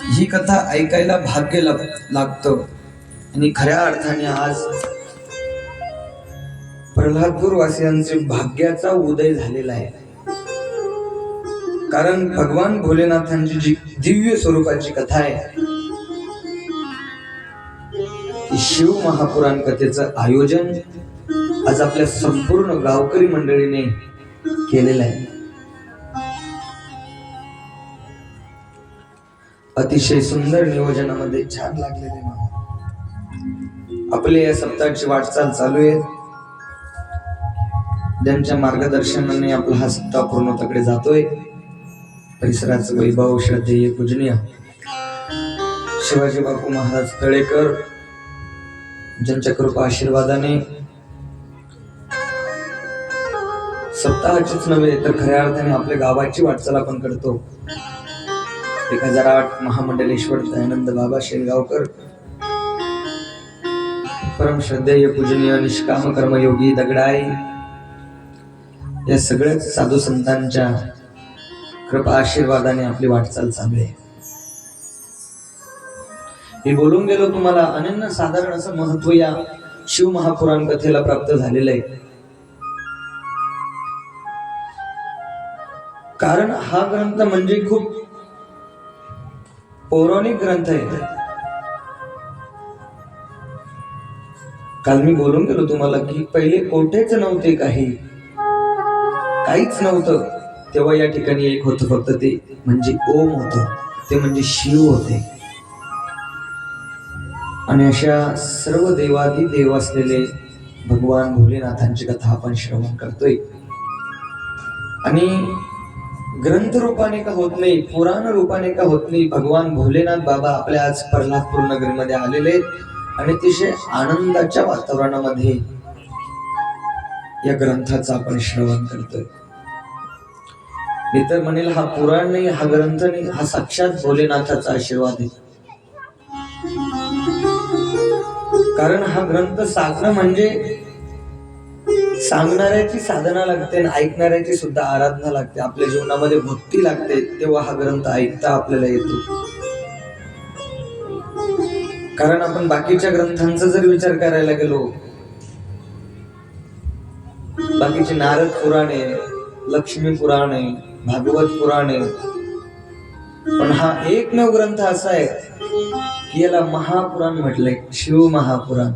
ही कथा ऐकायला भाग्य लागतं आणि खऱ्या अर्थाने आज प्रल्हादपूर वासियांचे भाग्याचा उदय झालेला आहे। कारण भगवान भोलेनाथांची जी दिव्य स्वरूपाची कथा आहे ती शिव महापुराण कथेचं आयोजन आज आपल्या संपूर्ण गावकरी मंडळीने केलेलं आहे। अतिशय सुंदर नियोजनामध्ये छान लागलेले आपले या सप्ताहाची वाटचाल चालू आहे। ज्यांच्या मार्गदर्शनाने आपला हा सप्ताह पूर्णतेकडे जातोय परिसराचं वैभव श्रद्धेय पूजनीय शिवाजी बापू महाराज तळेकर ज्यांच्या कृपा आशीर्वादाने सप्ताहाचीच नव्हे तर खऱ्या अर्थाने आपल्या गावाची वाटचाल आपण करतो। 1008 महामंडलेश्वर दयानंद बाबा शेलगावकर परम श्रद्धेय पूजनीय निष्काम कर्मयोगी दगडाई या सगळ्या साधू संतांच्या कृपा आशीर्वादाने आपली वाटचाल चालू आहे। मी बोलून गेलो तुम्हाला अनन्य साधारण असं महत्व या शिव महापुराण कथेला प्राप्त झालेलं आहे। कारण हा ग्रंथ म्हणजे खूप पौराणिक ग्रंथ आहे। काल मी बोलून गेलो तुम्हाला की पहिले कोठेच नव्हते काहीच नव्हतं तेव्हा या ठिकाणी एक होतं फक्त ते म्हणजे ओम होतं, ते म्हणजे शिव होते। आणि अशा सर्व देवादी देव असलेले भगवान भोलेनाथांची कथा आपण श्रवण करतोय। आणि ग्रंथ रूपाने का होत नाही, पुराण रूपाने का होत नाही, भगवान भोलेनाथ बाबा आपल्या आज प्रल्हादपूर नगरीमध्ये आलेले आणि अतिशय आनंदाच्या वातावरणामध्ये या ग्रंथाचं आपण श्रवण करतोय। मी तर म्हणेल हा पुराण नाही, हा ग्रंथ नाही, हा साक्षात भोलेनाथाचा आशीर्वाद आहे। कारण हा ग्रंथ साधना म्हणजे सांगणाऱ्याची साधना लागते आणि ऐकणाऱ्याची सुद्धा आराधना लागते। आपल्या जीवनामध्ये भक्ती लागते तेव्हा हा ग्रंथ ऐकता आपल्याला येतो। कारण आपण बाकीच्या ग्रंथांचा जर विचार करायला गेलो, बाकीचे नारद पुराणे, लक्ष्मी पुराणे, भागवत पुराणे, पण हा एकमेव ग्रंथ असा आहे की याला महापुराण म्हटलंय, शिव महापुराण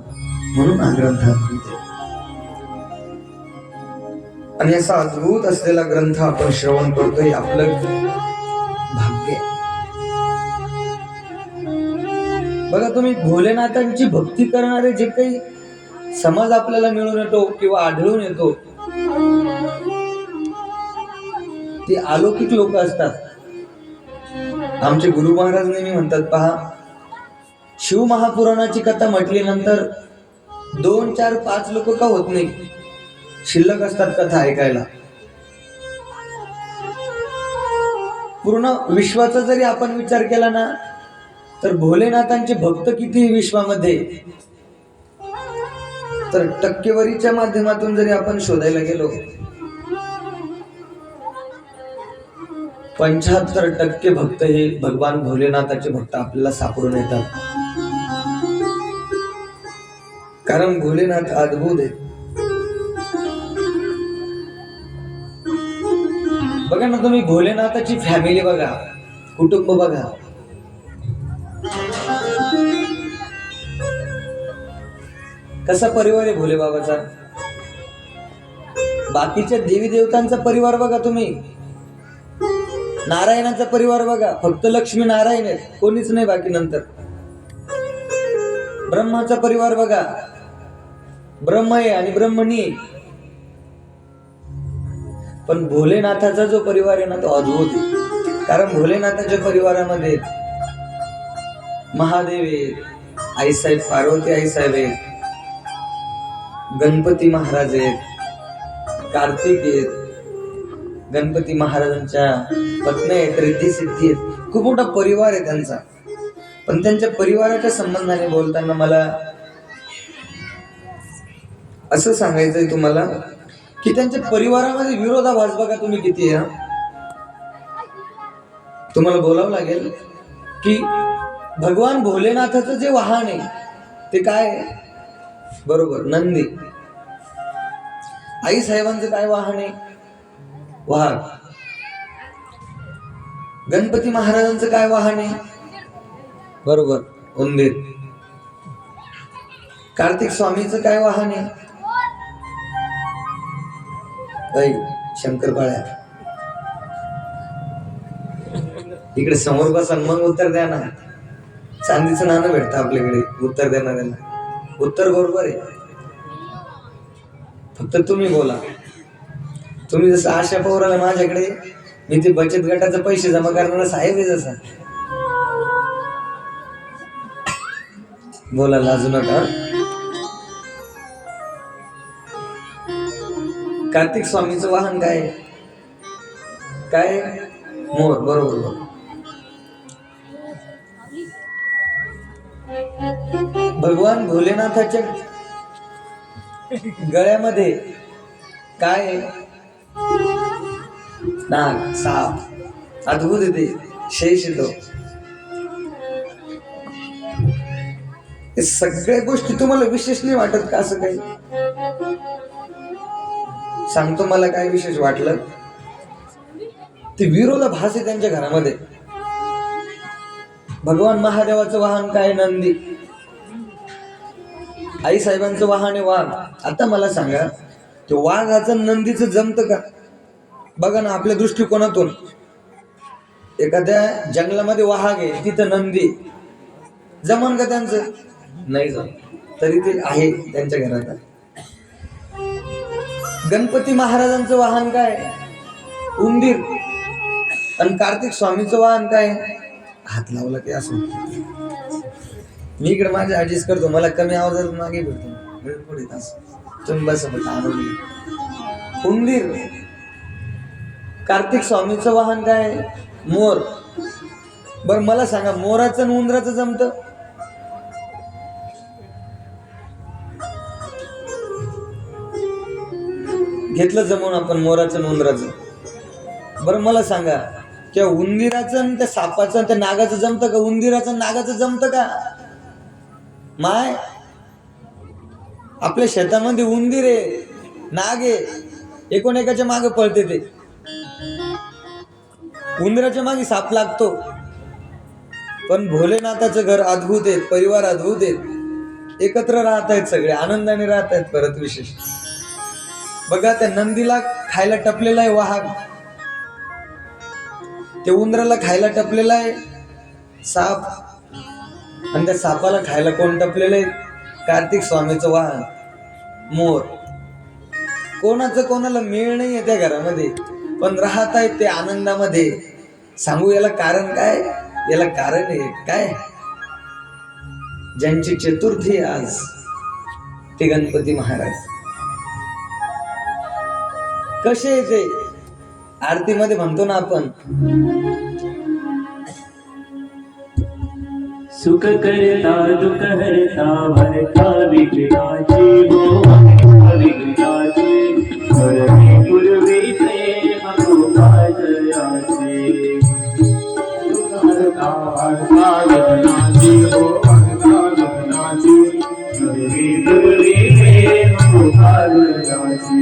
म्हणून हा ग्रंथ म्हणते। आणि असा अद्भुत असलेला ग्रंथ आपण श्रवण करतोय, आपलं भाग्य। बघा तुम्ही भोलेनाथांची भक्ती करणारे जे काही समाज आपल्याला मिळून येतो किंवा आढळून येतो ते अलौकिक लोक असतात। आमचे गुरु महाराज नेहमी म्हणतात, पहा शिव महापुराणाची कथा म्हटल्यानंतर 2, 4, 5 लोक का होत नाही, शिल्लक असतात कथा ऐकायला। पूर्ण विश्वाचा जरी आपण विचार केला ना तर भोलेनाथांचे भक्त किती विश्वामध्ये, तर टक्केवारीच्या माध्यमातून जरी आपण शोधायला गेलो 75% भक्त हे भगवान भोलेनाथाचे भक्त आपल्याला सापडून येतात। कारण भोलेनाथ अद्भुत आहे। बघा ना तुम्ही भोलेनाथाची फॅमिली बघा, कुटुंब बघा, कसा परिवार आहे भोले बाबाचा। बाकीच्या देवी देवतांचा परिवार बघा तुम्ही, नारायणाचा परिवार बघा, फक्त लक्ष्मी नारायण आहेत, कोणीच नाही बाकी। नंतर ब्रह्माचा परिवार बघा, ब्रह्म आहे आणि ब्रह्मणी। पण भोलेनाथाचा जो परिवार आहे ना तो अद्भुत आहे। कारण भोलेनाथाच्या परिवारामध्ये महादेव आहेत, आईसाहेब पार्वती आईसाहेब आहेत, गणपती महाराज आहेत, कार्तिक आहेत, गणपती महाराजांच्या पत्नी आहेत, रिद्धी सिद्धी आहेत, खूप मोठा परिवार आहे त्यांचा। पण त्यांच्या परिवाराच्या संबंधाने बोलताना मला असं सांगायचंय तुम्हाला की त्यांच्या परिवारामध्ये विरोधाभास बघा तुम्ही किती आहे। तुम्हाला बोलावं लागेल की भगवान भोलेनाथाचं जे वाहन आहे ते काय आहे? बरोबर, नंदी. आई साहेबांचं काय वाहन आहे? वाघ. गणपती महाराजांचं काय वाहन आहे? बरोबर, उंदीर. कार्तिक स्वामीचं काय वाहन आहे? शंकरपाळ्या. इकडे समोर बसा, मग उत्तर द्या ना. चांदीचं नाणं भेटतं आपल्याकडे उत्तर देणाऱ्याला. उत्तर बरोबर आहे, फक्त तुम्ही बोला. तुम्ही जसं आशा पवाराला माझ्याकडे मी ते बचत गटाचे पैसे जमा करणारा साहेब आहे जसा. बोला, लाजू नका. कार्तिक स्वामीचं वाहन काय? काय? मोर. बरोबर. भगवान भोलेनाथाच्या गळ्यामध्ये काय? नाग, साप. अद्भुत येते, शेष येतो. हे सगळ्या गोष्टी तुम्हाला विशेष नाही वाटत का? असं काही सांगतो मला काय विशेष वाटलं. ते विरोधाभास आहे त्यांच्या घरामध्ये. भगवान महादेवाचं वाहन काय? नंदी. आई साहेबांचं वाहन आहे वाघ. आता मला सांगा, ते वाघाचं नंदीचं जमतं का? बघा ना, आपल्या दृष्टिकोनातून एखाद्या जंगलामध्ये वाघ आहे, तिथं नंदी, जमन का त्यांचं? नाही जम. तरी ते आहे त्यांच्या घरात. गणपती महाराजांचं वाहन काय? उंदीर. आणि कार्तिक स्वामीचं वाहन काय? हात लावला की असं. मी इकडे माझे ऍडजस्ट करतो, मला कमी आवाजात मागे भेटतो. पुढे तुम्ही बस उंदीर. कार्तिक स्वामीचं वाहन काय? मोर. बर मला सांगा, मोराचं आणि उंदराचं जमतं? घेतलं जमून आपण मोराचं आणि उंदराचं. बरं मला सांगा, त्या उंदीराचं आणि त्या सापाचं त्या नागाचं जमतं का? उंदीराचं आणि नागाचं जमतं का? माय, आपल्या शेतामध्ये उंदीर आहे, नाग आहे, एकोणएकाच्या मागे पळते. ते उंदराच्या मागे साप लागतो. पण भोलेनाथाचं घर अद्भुत आहे, परिवार अद्भुत आहे, एकत्र राहत आहेत, सगळे आनंदाने राहत आहेत. परत विशेष बघा, त्या नंदीला खायला टपलेला आहे वाघ, ते उंदराला खायला टपलेला आहे साप, आणि त्या सापाला खायला कोण टपलेलं आहे? कार्तिक स्वामीचं वाहन मोर. कोणाचं कोणाला मेळ नाहीये त्या घरामध्ये, पण राहत आहेत ते आनंदामध्ये. सांगू याला कारण काय? याला कारण आहे काय? ज्यांची चतुर्थी आज, ते गणपती महाराज. कसे येते आरतीमध्ये म्हणतो ना आपण, सुख करता दुख हरता भरता विघ्नाची हो भरता विघ्नाची पूर्वी प्रेम गोपालयाचे. दुख हरता भरता विघ्नाची हो भरता विघ्नाची पूर्वी प्रेम गोपालयाचे.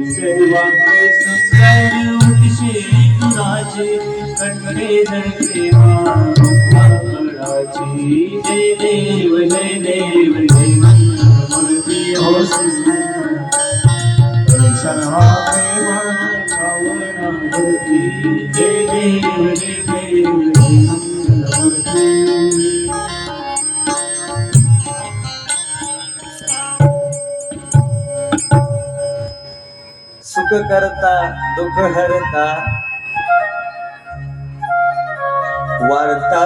सर्वांचे संस्कार उठशे तुराचे कंठे धरते जय देव जय देव जय मूर्ती हो जय देव जय देव सुख करता दुःख हरता वार्ता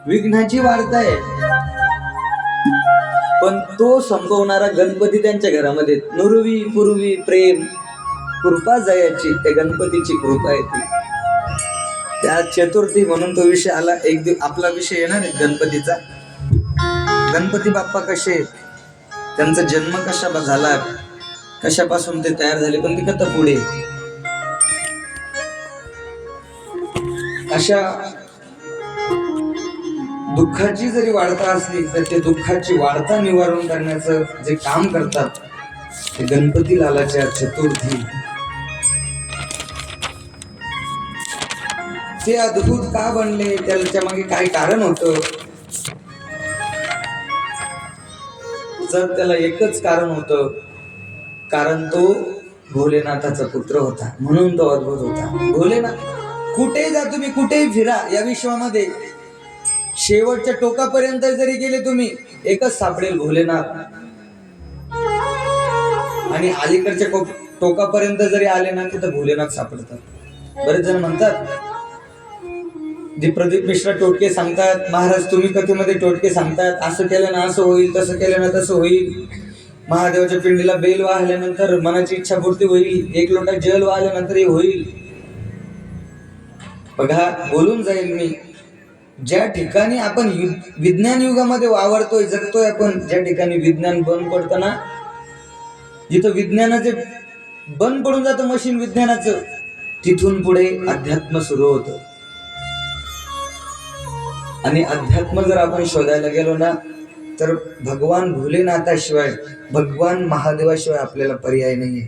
विघ्नाची वार्ता आहे. पण तो संपवणारा गणपती त्यांच्या घरामध्ये. नुरवी पूर्वी प्रेम कृपा जयाची, त्या गणपतीची कृपा येते. त्या चतुर्थी म्हणून तो विषय आला. एक दिवस आपला विषय येणार आहे गणपतीचा. गणपती बाप्पा कसे, त्यांचा जन्म कशा झाला, कशापासून ते तयार झाले, पण ती कथा पुढे. अशा दुःखाची जरी वार्ता असली तर ते दुःखाची वार्ता निवारण करण्याचं जे काम करतात ते गणपती लालाच्या चतुर्थी ते अद्भुत का बनले, त्याच्या मागे काय कारण होतं? तर त्याला एकच कारण होतं, कारण तो भोलेनाथाचा पुत्र होता, म्हणून तो अद्भुत होता. भोलेनाथ कुठेही जा तुम्ही, कुठेही फिरा या विश्वामध्ये, शेवटच्या टोकापर्यंत जरी गेले तुम्ही, एकच सापडेल भोलेनाथ. आणि अलीकडच्या टोकापर्यंत जरी आले ना तिथं भोलेनाथ सापडतात. बरेच जण म्हणतात, प्रदीप मिश्रा टोटके सांगतात, महाराज तुम्ही कथेमध्ये टोटके सांगतात, असं केलं ना असं होईल, तसं केलं ना तसं होईल, महादेवाच्या पिंडीला बेल वाहिल्यानंतर मनाची इच्छापूर्ती होईल, एक लोटा जल वाहिल्यानंतर हे होईल. बघा, बोलून जाईल मी, ज्या ठिकाणी आपण विज्ञान युगामध्ये वावरतोय, जगतोय आपण, ज्या ठिकाणी विज्ञान बंद पडतं ना, जिथं विज्ञानाचे बंद पडून जातं मशीन विज्ञानाचं, तिथून पुढे अध्यात्म सुरू होतं. आणि अध्यात्म जर आपण शोधायला गेलो ना तर भगवान भोलेनाथाशिवाय, भगवान महादेवाशिवाय आपल्याला पर्याय नाहीये.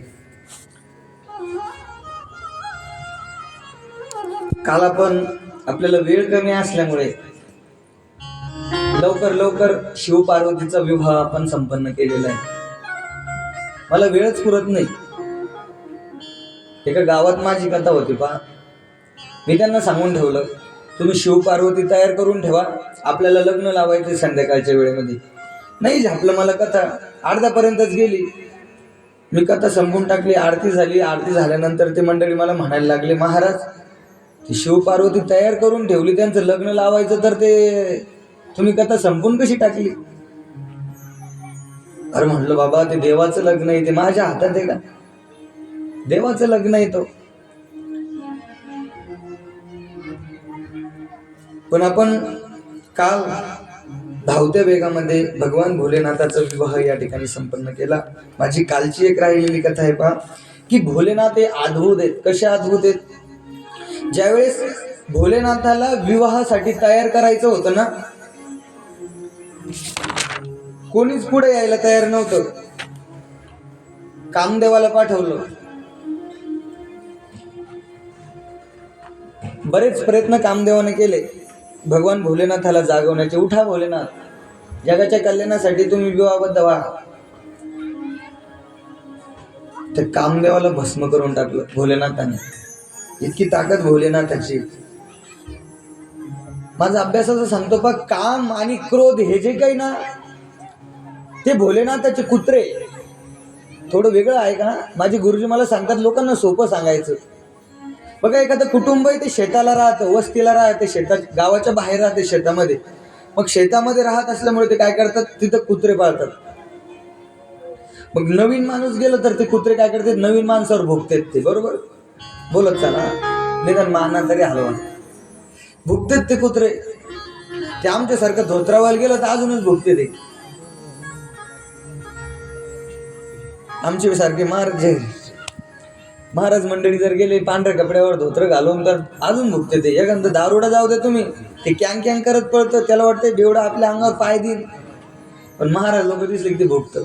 काल आपण, आपल्याला वेळ कमी असल्यामुळे लवकर शिव पार्वतीचा विवाह आपण संपन्न केलेला आहे. मला वेळच पुरत नाही. एका गावात माझी कथा होती पहा. मी त्यांना सांगून ठेवलं, तुम्ही शिव पार्वती तयार करून ठेवा, आपल्याला लग्न लावायचे संध्याकाळच्या वेळेमध्ये. नाही झापलं मला कथा, अर्ध्यापर्यंतच गेली. मी कथा संपवून टाकली, आरती झाली. आरती झाल्यानंतर ते मंडळी मला म्हणायला लागले, महाराज ती शिव पार्वती तयार करून ठेवली, त्यांचं लग्न लावायचं, तर ते तुम्ही कथा संपवून कशी टाकली? अरे म्हणलं, बाबा ते देवाचं लग्न आहे, ते माझ्या हातात आहे का? देवाचं लग्न आहे तो. पण आपण काल धावत्या वेगामध्ये भगवान भोलेनाथाचा विवाह या ठिकाणी संपन्न केला. माझी कालची एक राहिलेली कथा आहे पहा, की भोलेनाथ हे अद्भुत आहेत. कसे अद्भुत आहेत? ज्यावेळेस भोलेनाथाला विवाहासाठी तयार करायचं होतं ना, कोणीच पुढे यायला तयार नव्हतं. कामदेवाला पाठवलं. बरेच प्रयत्न कामदेवाने केले भगवान भोलेनाथाला जागवण्याचे. उठा भोलेनाथ, जगाच्या कल्याणासाठी तुम्ही विवाहबद्ध व्हा. तर कामदेवाला भस्म करून टाकलं भोलेनाथाने. इतकी ताकद भोलेनाथाची. माझा अभ्यासाचं सांगतो पा, काम आणि क्रोध हे जे काही ना, ते भोलेनाथाचे कुत्रे. थोडं वेगळं आहे का? माझे गुरुजी मला सांगतात, लोकांना सोपं सांगायचं. बघा, एखादं कुटुंब आहे, ते शेताला राहतं, वस्तीला राहते, शेतात गावाच्या बाहेर राहते, शेतामध्ये. मग शेतामध्ये राहत असल्यामुळे ते काय करतात, तिथं कुत्रे पाळतात. मग नवीन माणूस गेलं तर ते कुत्रे काय करतात, नवीन माणसावर भुकतात ते. बरोबर बोलत चला, निदान माना तरी हलवा. भुकतात ते कुत्रे. ते आमच्यासारखं धोत्रावाला गेलं तर अजूनच भुकते ते. आमच्या सारखे महाराज मंडळी जर गेले पांढऱ्या कपड्यावर धोत्र घालून, तर अजून भुकते ते. एखादं दारुडा जाऊ दे तुम्ही, ते कॅंग कॅंग करत पळतं, त्याला वाटतं बेवडा आपल्या अंगावर पाय देईल, पण महाराज लोक दिसले की ते भुकतं.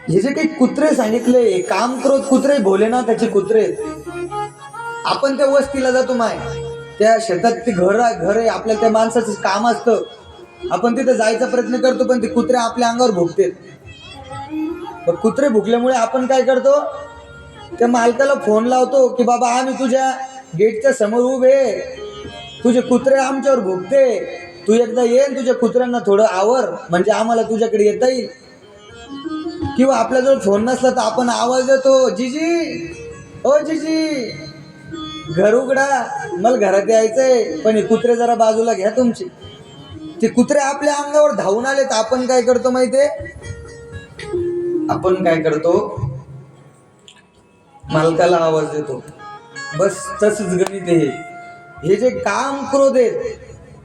हे जे काही कुत्रे सांगितले, काम क्रोध कुत्रे, भोलेनाथाचे कुत्रे. आपण त्या वस्तीला जातो, माय त्या शेतात ते घर आहे, आपल्याला त्या माणसाचं काम असतं, आपण तिथे जायचा प्रयत्न करतो, पण ते कुत्रे आपल्या अंगावर भुकते. कुत्रे भुकल्यामुळे आपण काय करतो, त्या मालकाला फोन लावतो की बाबा आम्ही तुझ्या गेटच्या समोर उभे, तुझे कुत्रे आमच्यावर भुकते, तू एकदा ये, तुझ्या कुत्र्यांना थोडं आवर, म्हणजे आम्हाला तुझ्याकडे येता येईल. किंवा आपल्याजवळ फोन नसला तर आपण आवाज देतो, जीजी, ओ जीजी, घर उघडा, मला घरात यायचंय, पण हे कुत्रे जरा बाजूला घ्या तुमची. ते कुत्रे आपल्या अंगावर धावून आले तर आपण काय करतो माहितीये? आपण काय करतो, मालकाला आवाज देतो. बस तसंच गणित आहे. हे जे काम क्रोध आहेत,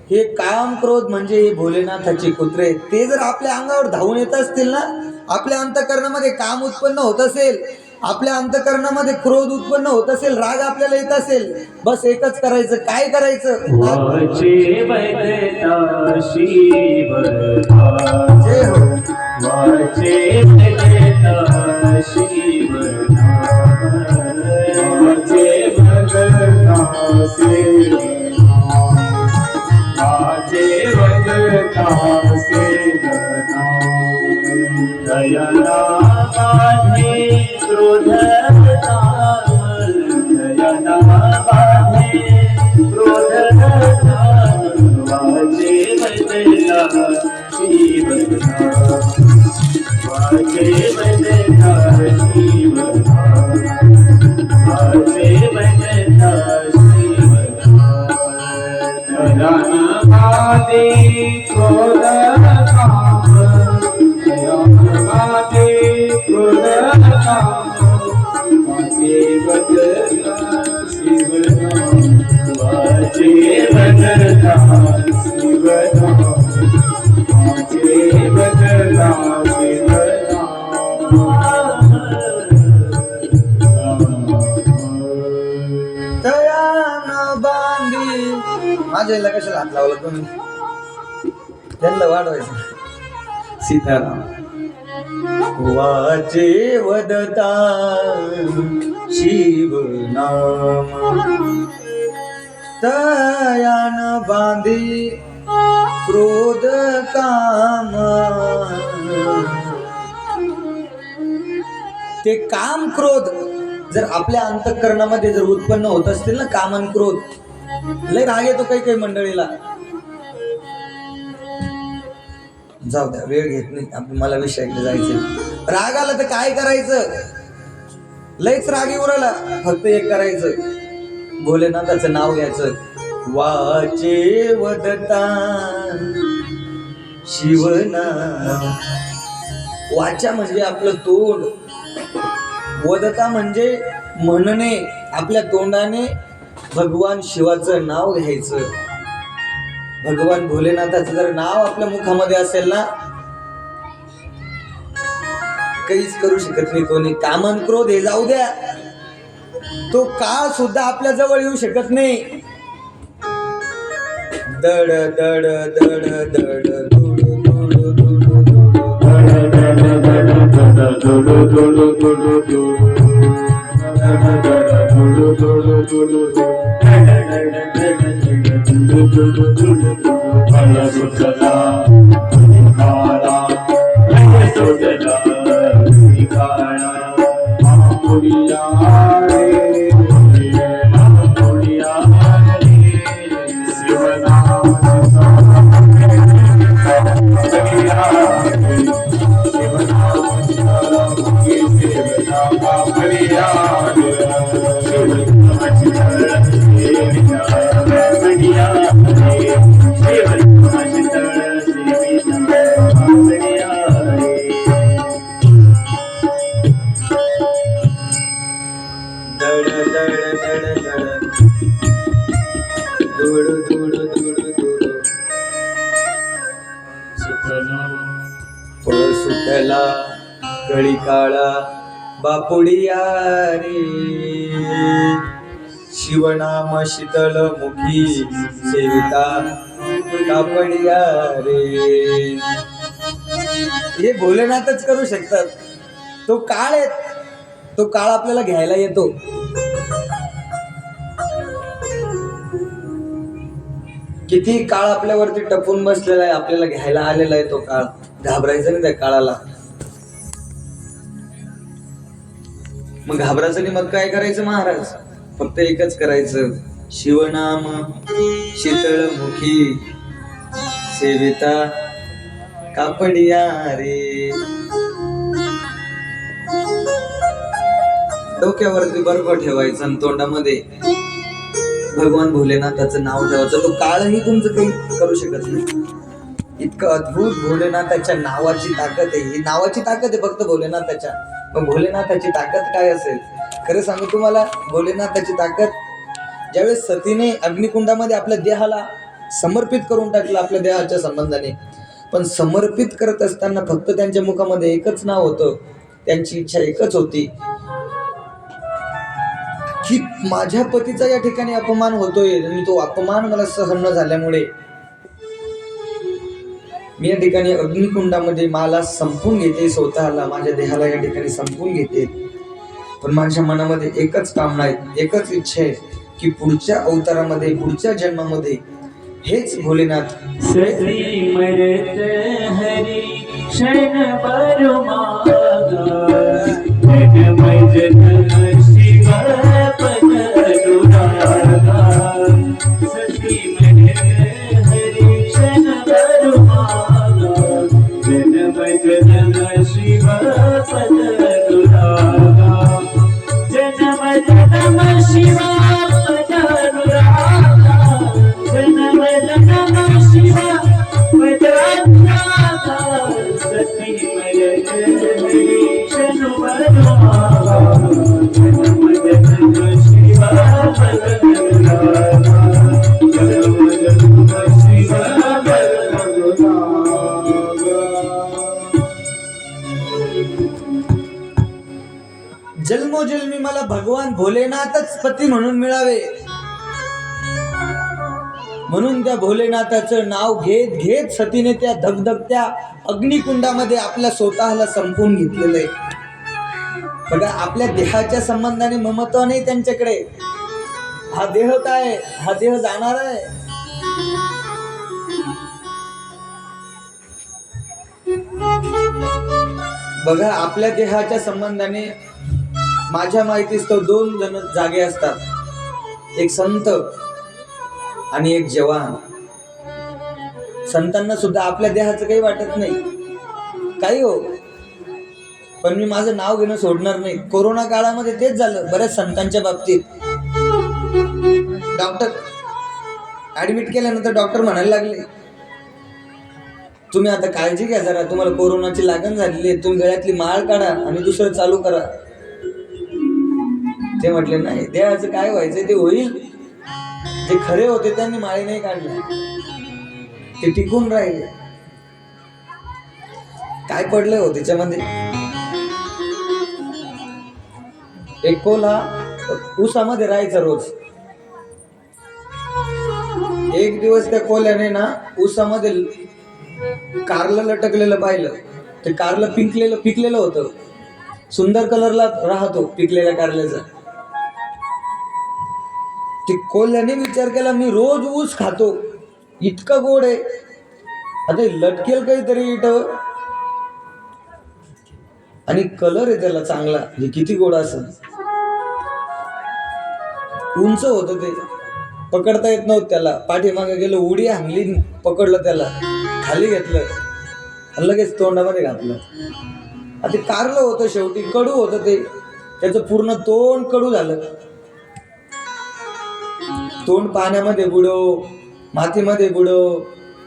हे काम क्रोध म्हणजे हे भोलेनाथाचे कुत्रे. ते जर आपल्या अंगावर धावून येत असतील ना, आपल्या अंतःकरणामध्ये काम उत्पन्न होत असेल, आपल्या अंतकरणामध्ये क्रोध उत्पन्न होत असेल, राग आपल्याला येत असेल, बस एकच करायचं. काय करायचं? वाचे वदता शिवता जय हो. वाचे वदता शिवता वाचे वदता शिवता वाचे वदता शिवता दयाला बाधे क्रोध दयाला बाधे क्रोध वाचे वदता शिवता वाचे वदता शिवता वाचे वदता शिवता दयाला बाधे क्रोध वाचे वदता शिवता वाचे वदता शिवता वाचे वदता शिवता तयान बांधी. माझ्या याला कशाला हात लावला तुम्ही? त्यांना वाढवायचं. सीताराम. वाचे वदता शिव नाम तयान बांधी क्रोध काम. ते काम क्रोध जर आपल्या अंतःकरणामध्ये जर उत्पन्न होत असतील ना, काम आणि क्रोध, लय राग येतो काही काही मंडळीला. जाऊ द्या, वेळ घेत नाही, मला विषयाकडे जायचं. राग आला तर काय करायचं? लयच राग येऊ राहिला, फक्त एक करायचं, भोलेनाथाचं नाव घ्यायचं. वाचे वदता शिवनाम. वाचा म्हणजे आपलं तोंड, वदता म्हणजे म्हणणे, आपल्या तोंडाने भगवान शिवाचं नाव घ्यायचं. भगवान भोलेनाथाचं जर नाव आपल्या मुखामध्ये असेल ना, काहीच करू शकत नाही कोणी. कामन क्रोध हे जाऊ द्या, तो काळ सुद्धा आपल्या जवळ येऊ शकत नाही. दड दड दड दड दुड दुड दुड सुटला कळी काळा बापुडिया रे. शिवनाम शीतळ मुखी सेविता कापडिया रे. हे भोलेनाथच करू शकतात. तो काळ आहे, तो काळ आपल्याला घ्यायला येतो. किती काळ आपल्यावरती टपून बसलेला आहे, आपल्याला घ्यायला आलेला आहे तो काळ. घाबरायचं नाही त्या काळाला. मग घाबरायचं नाही, मग काय करायचं महाराज? फक्त एकच करायचं, शिवनाम शीतळ मुखी सेविता कापडिया रे. डोक्यावरती बर्फ ठेवायचा आणि तोंडामध्ये भगवान भोलेनाथाचं नाव ठेवायचं. तो काळही तुमचं काही करू शकत नाही. इतकं अद्भुत भोलेनाथाच्या नावाची ताकद आहे. ही नावाची ताकद आहे फक्त भोलेनाथाच्या. मग भोलेनाथाची ताकद काय असेल? खरं सांगू तुम्हाला, भोलेनाथाची ताकद ज्यावेळेस सतीने अग्निकुंडामध्ये आपल्या देहाला समर्पित करून टाकलं, आपल्या देहाच्या संबंधाने, पण समर्पित करत असताना फक्त त्यांच्या मुखामध्ये एकच नाव होतं, त्यांची इच्छा एकच होती, की माझ्या पतीचा या ठिकाणी अपमान होतोय आणि तो अपमान मला सहन न झाल्यामुळे मी या ठिकाणी अग्निकुंडामध्ये मला संपून घेते, स्वतःला माझ्या देहाला या ठिकाणी संपून घेते. पण माझ्या मनामध्ये एकच कामना आहे, एकच इच्छा आहे की पुढच्या अवतारामध्ये, पुढच्या जन्मामध्ये हेच भोलेनाथ सती मरत हरी क्षण परमागा जन्म जन्म शिव पद अनुरागा सती मरत हरी क्षण परमागा जन्म जन्म शिव पद अनुरागा जन्म जन्म शिव पद अनुरागा जन्म जन्म शिव पद अनुरागा सती मरत हरी क्षण परमागा जन्म जन्म शिव पद अनुरागा जन्म जन्म शिव पद अनुरागा. जन्मोजन्मी मला भगवान भोलेनाथच पती म्हणून मिळावे, म्हणून त्या भोलेनाथाचं नाव घेत घेत सतीने त्या धगधगत्या अग्निकुंडामध्ये आपल्या स्वतःला संपवून घेतलेलं आहे. बघा, आपल्या देहाच्या संबंधाने ममत्व नाही त्यांच्याकडे. हा देह काय, हा देह जाणार आहे. बघा, आपल्या देहाच्या संबंधाने माझ्या माहितीस तो 2 जण जागे असतात, एक संत आणि एक जवान. संतांना सुद्धा आपल्या देहाचं काही वाटत नाही, काही हो, पण मी माझं नाव घेणं सोडणार नाही. कोरोना काळामध्ये तेच झालं बऱ्याच संतांच्या बाबतीत. डॉक्टर ऍडमिट केल्यानंतर डॉक्टर म्हणायला लागले, तुम्ही आता काळजी घ्या जरा, तुम्हाला कोरोनाची लागण झालेली आहे, तुम्ही गळ्यातली माळ काढा आणि दुसरं चालू करा. ते म्हटले नाही, देहाचं काय व्हायचंय ते होईल. जे खरे होते त्यांनी माळी नाही काढल्या, ते टिकून राहिले. काय पडले हो त्याच्यामध्ये, एक कोल हा ऊसामध्ये राहायचा रोज. एक दिवस त्या कोल्याने ना ऊसामध्ये कारलं लटकलेलं पाहिलं. ते कारलं पिकलेलं होतं, सुंदर कलरला राहतो पिकलेल्या कारल्याचा. ते कोल्ह्याने विचार केला, मी रोज ऊस खातो, इतकं गोड आहे, आता लटकेल काहीतरी इट, आणि कलर आहे त्याला चांगला, हे किती गोड असेल. उंच होतं ते, पकडता येत नव्हतं त्याला. पाठीमागे गेलं, उडी हाणली, पकडलं त्याला, खाली घेतलं आणि लगेच तोंडामध्ये घातलं. आता ते कारलं होतं, शेवटी कडू होतं ते, त्याचं पूर्ण तोंड कडू झालं. तोंड पाण्यामध्ये बुडव, मातीमध्ये बुडव,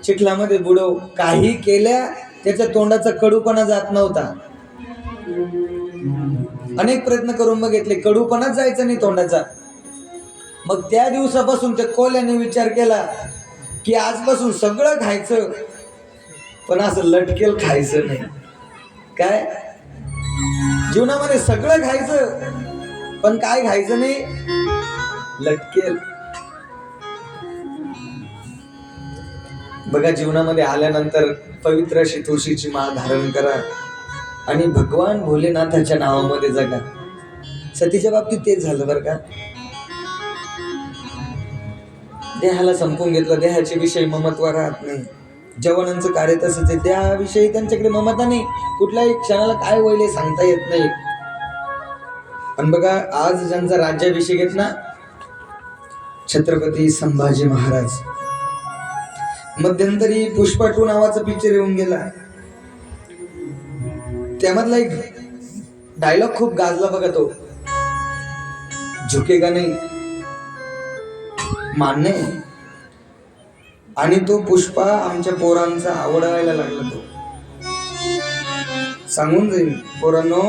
चिखलामध्ये बुडव, काही केल्या त्याच्या तोंडाचा कडूपणा जात नव्हता. अनेक प्रयत्न करून बघितले, कडूपणाच जायचा नाही तोंडाचा. मग त्या दिवसापासून त्या कोल्याने विचार केला की आजपासून सगळं खायचं, पण असं लटकेल खायचं नाही. काय, जीवनामध्ये सगळं खायचं पण काय खायचं नाही, लटकेल. बघा, जीवनामध्ये आल्यानंतर पवित्र अशी तुळशीची माळ धारण करा आणि भगवान भोलेनाथाच्या नावामध्ये जगा. सतीच्या बाबतीत तेच झालं बरं का. देहाला संपून घेतलं, देहाच्या विषयी ममत्व राहत नाही. जवानांचं कार्य तसंच आहे, देहाविषयी त्यांच्याकडे ममता नाही, कुठल्याही क्षणाला काय होईल हे सांगता येत नाही. पण बघा, आज ज्यांचा राज्याभिषेक आहेत ना, छत्रपती संभाजी महाराज. मध्यंतरी पुष्पा 2 नावाचा पिक्चर येऊन गेला, त्यामधला एक डायलॉग खूप गाजला बघा, तो झुकेगा नाही, मान्य आहे. आणि तो पुष्पा आमच्या पोरांचा आवडायला लागला. तो सांगून जाईल पोरांनो,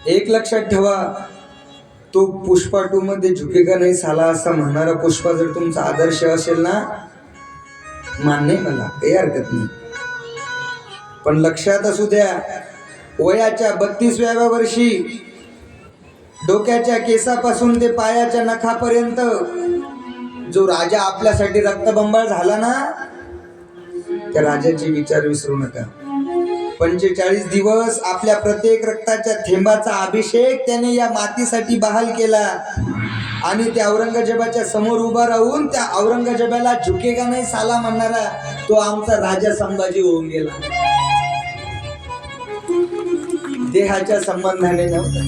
एक लक्षात ठेवा, तो पुष्पा 2 मध्ये झुकेगा नाही साला असा म्हणणारा पुष्पा जर तुमचा आदर्श असेल ना, मान्य आहे, मला काही हरकत नाही. पण लक्षात असू द्या, वयाच्या 32व्या वर्षी डोक्याच्या केसापासून ते पायाच्या नखापर्यंत जो राजा आपल्यासाठी रक्तबंबाळ झाला ना, त्या राजाचे विचार विसरू नका. 45 दिवस आपल्या प्रत्येक रक्ताच्या थेंबाचा अभिषेक त्याने या मातीसाठी बहाल केला आणि त्या औरंगजेबाच्या समोर उभा राहून त्या औरंगजेबाला झुकेगा नाही साला म्हणणारा तो आमचा राजा संभाजी होऊन गेला. देहाच्या संबंधाने नव्हता,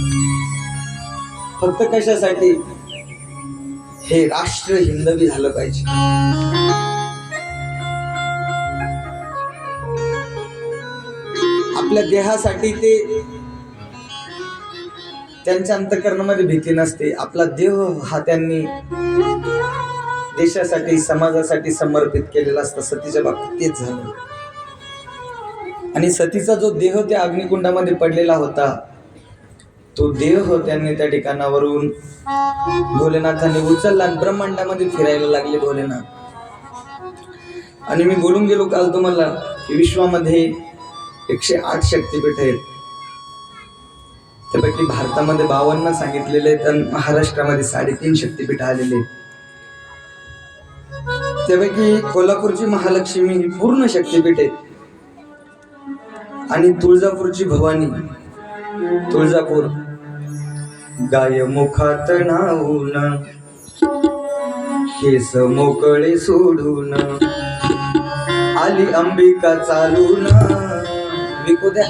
फक्त कशासाठी? हे राष्ट्र हिंदवी झालं पाहिजे. आपल्या देहासाठी ते त्यांच्या अंतःकरणामध्ये भीती नसते. आपला देह हा त्यांनी देशासाठी समाजासाठी समर्पित केलेला असता. सतीच्या बाबतीत तेच झालं. आणि सतीचा जो देह त्या अग्निकुंडामध्ये पडलेला होता, तो देह त्यांनी त्या ठिकाणावरून भोलेनाथांनी उचलला आणि ब्रह्मांडामध्ये फिरायला लागले भोलेनाथ. आणि मी बोलून गेलो काल तुम्हाला की विश्वामध्ये 108 शक्तिपीठ आहेत. त्यापैकी भारतामध्ये 52 सांगितलेले आहेत आणि महाराष्ट्रामध्ये 3.5 शक्तिपीठ आलेले आहेत. त्यापैकी कोल्हापूरची महालक्ष्मी ही पूर्ण शक्तिपीठ आहे आणि तुळजापूरची भवानी, तुळजापूर गाय मुखात नाऊन केस मोकळे सोडून आली अंबिका चालून विकू द्या.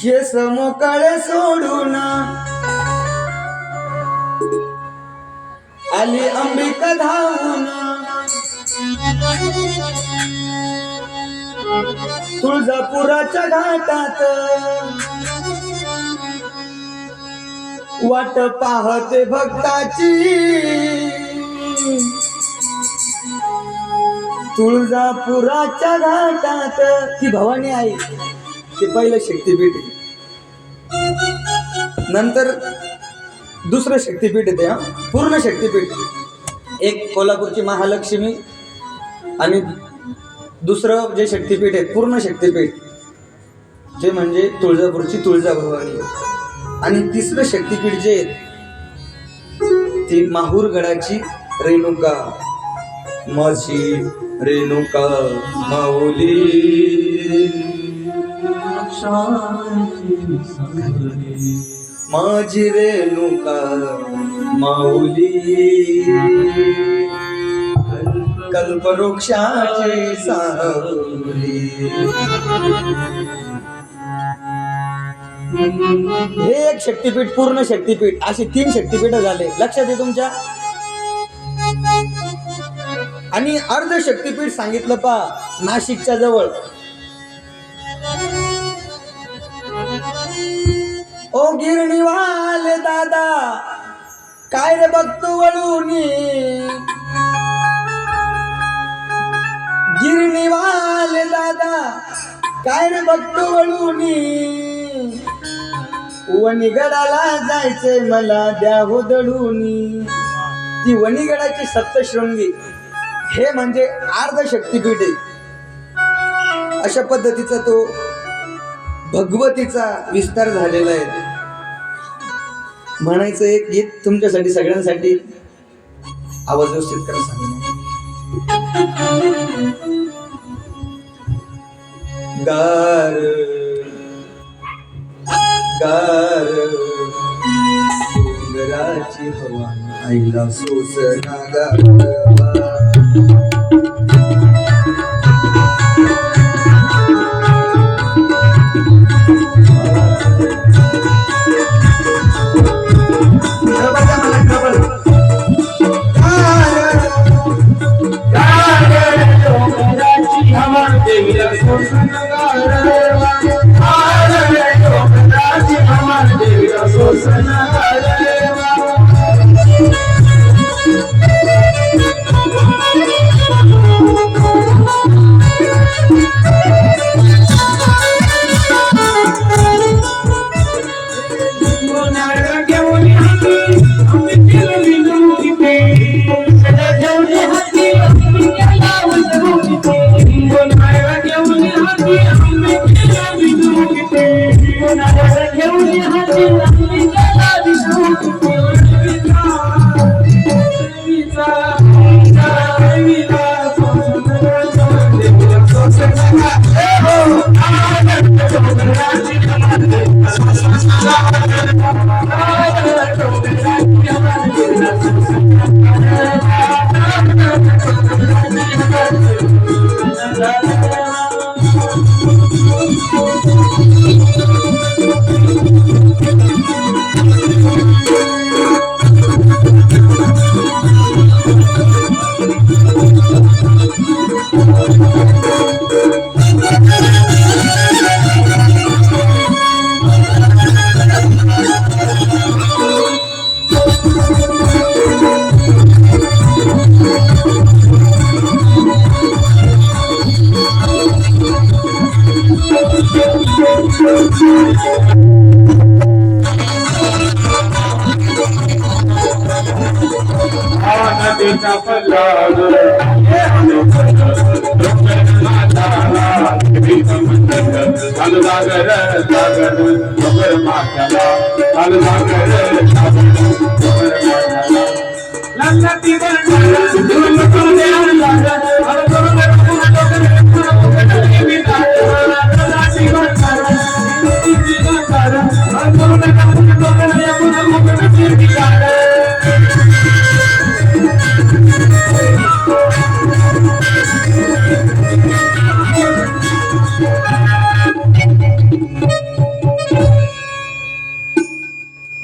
केस मोकळे सोडून आली अंबिका धावून तुळजापुराच्या घाटात वाट पाहते भक्ताची. तुळजापुराच्या घाटात ती भवानी आहे, ते पहिलं शक्तिपीठ आहे. नंतर दुसरं शक्तिपीठ येते, पूर्ण शक्तिपीठ. एक कोल्हापूरची महालक्ष्मी आणि दुसरं जे शक्तिपीठ आहे पूर्ण शक्तिपीठ ते म्हणजे तुळजापूरची तुळजाभवानी. आणि तिसरं शक्तिपीठ जे ती माहूरगडाची रेणुका. माझी रेणुका माऊली माझी रेणुका माऊली कल्पवृक्षाची सावली. हे एक शक्तिपीठ, पूर्ण शक्तिपीठ. अशी 3 शक्तिपीठ झाले, लक्षात आहे तुमच्या. आणि अर्ध शक्तिपीठ सांगितलं पा नाशिकच्या जवळ. ओ गिरणीवाले दादा काय रे बघतो वळूनी, गिरणीवाले दादा काय रे बघतो वळूनी, वणीगडाला जायचंय मला द्या हो दळूनी. ती वणीगडाची सप्तशृंगी हे म्हणजे अर्ध शक्तिपीठ आहे. अशा पद्धतीचा तो भगवतीचा विस्तार झालेला आहे. म्हणायचं एक गीत तुमच्यासाठी सगळ्यांसाठी आवाज व्यवस्थित करा सांग. गार गार डोंगराची हवा आईला सोसना गारवा. नदीचा पल्लाद सागर सागर डोंगर माथ्याला सागर लग्नाची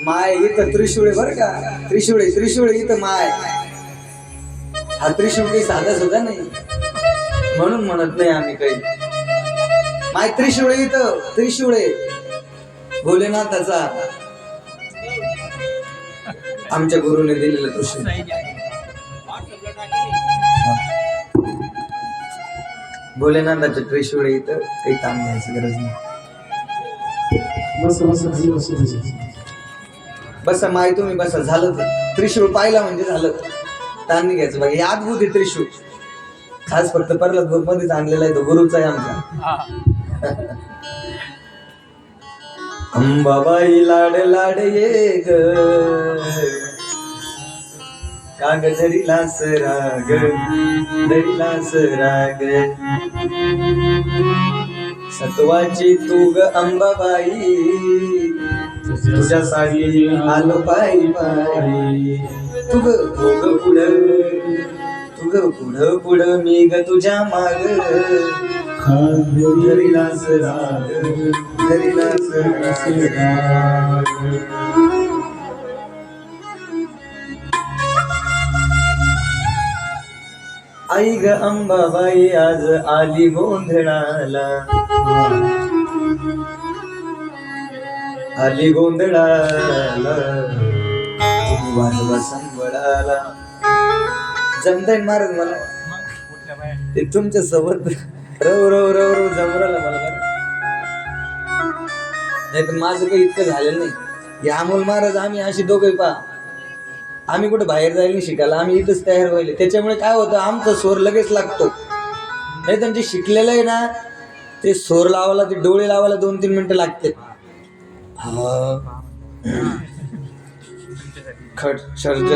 माय इथं त्रिशूळ बर का, त्रिशूळ इथं माय. हा त्रिशूळ काही साधा सुद्धा नाही, म्हणून म्हणत नाही आम्ही काही. माय त्रिशूळ इथं, त्रिशूळ भोलेनाथाचा आमच्या गुरुने दिलेलं त्रिशूळ. भोलेनाथाच्या त्रिशूळ इथं काही ताण घ्यायची गरज नाही. बसा माय तुम्ही बसा, झालं त्रिशूळ पाहिला म्हणजे झालं, ताण नाही घ्यायचं. बघा हे अद्भुत आहे त्रिशूळ, खास फक्त परलतपूर मध्येच आणलेला आहे, तो गुरुचा आहे आमचा. अंबाबाई लाड लाड ये ग, काग धरिलास राग, धरिलास राग, सत्वाची तू ग अंबाबाई, तुझ्यासाठी आलो पायी पायी. तुग पुढं पुढं मी ग तुझ्या माग, धरिलास राग, धरिलास राग. आई ग अंबाबाई आज आली गोंधळाला, आली गोंधळाला, वाजवा संबळाला. जमताय महाराज मला ते तुमच्या सोबत रव रव रव रव जमराला मला. नाही पण माझं काही इतकं झालेलं नाही. हे अमोल महाराज आम्ही अशी दोघे पा, आम्ही कुठे बाहेर जायला शिकायला, आम्ही इथंच तयार व्हायला. त्याच्यामुळे काय होतं, आमचा स्वर लगेच लागतो. नाही त्यांचे शिकलेलं आहे ना, ते स्वर लावायला, ते डोळे लावायला 2-3 मिनिटं लागते. खट सर्ज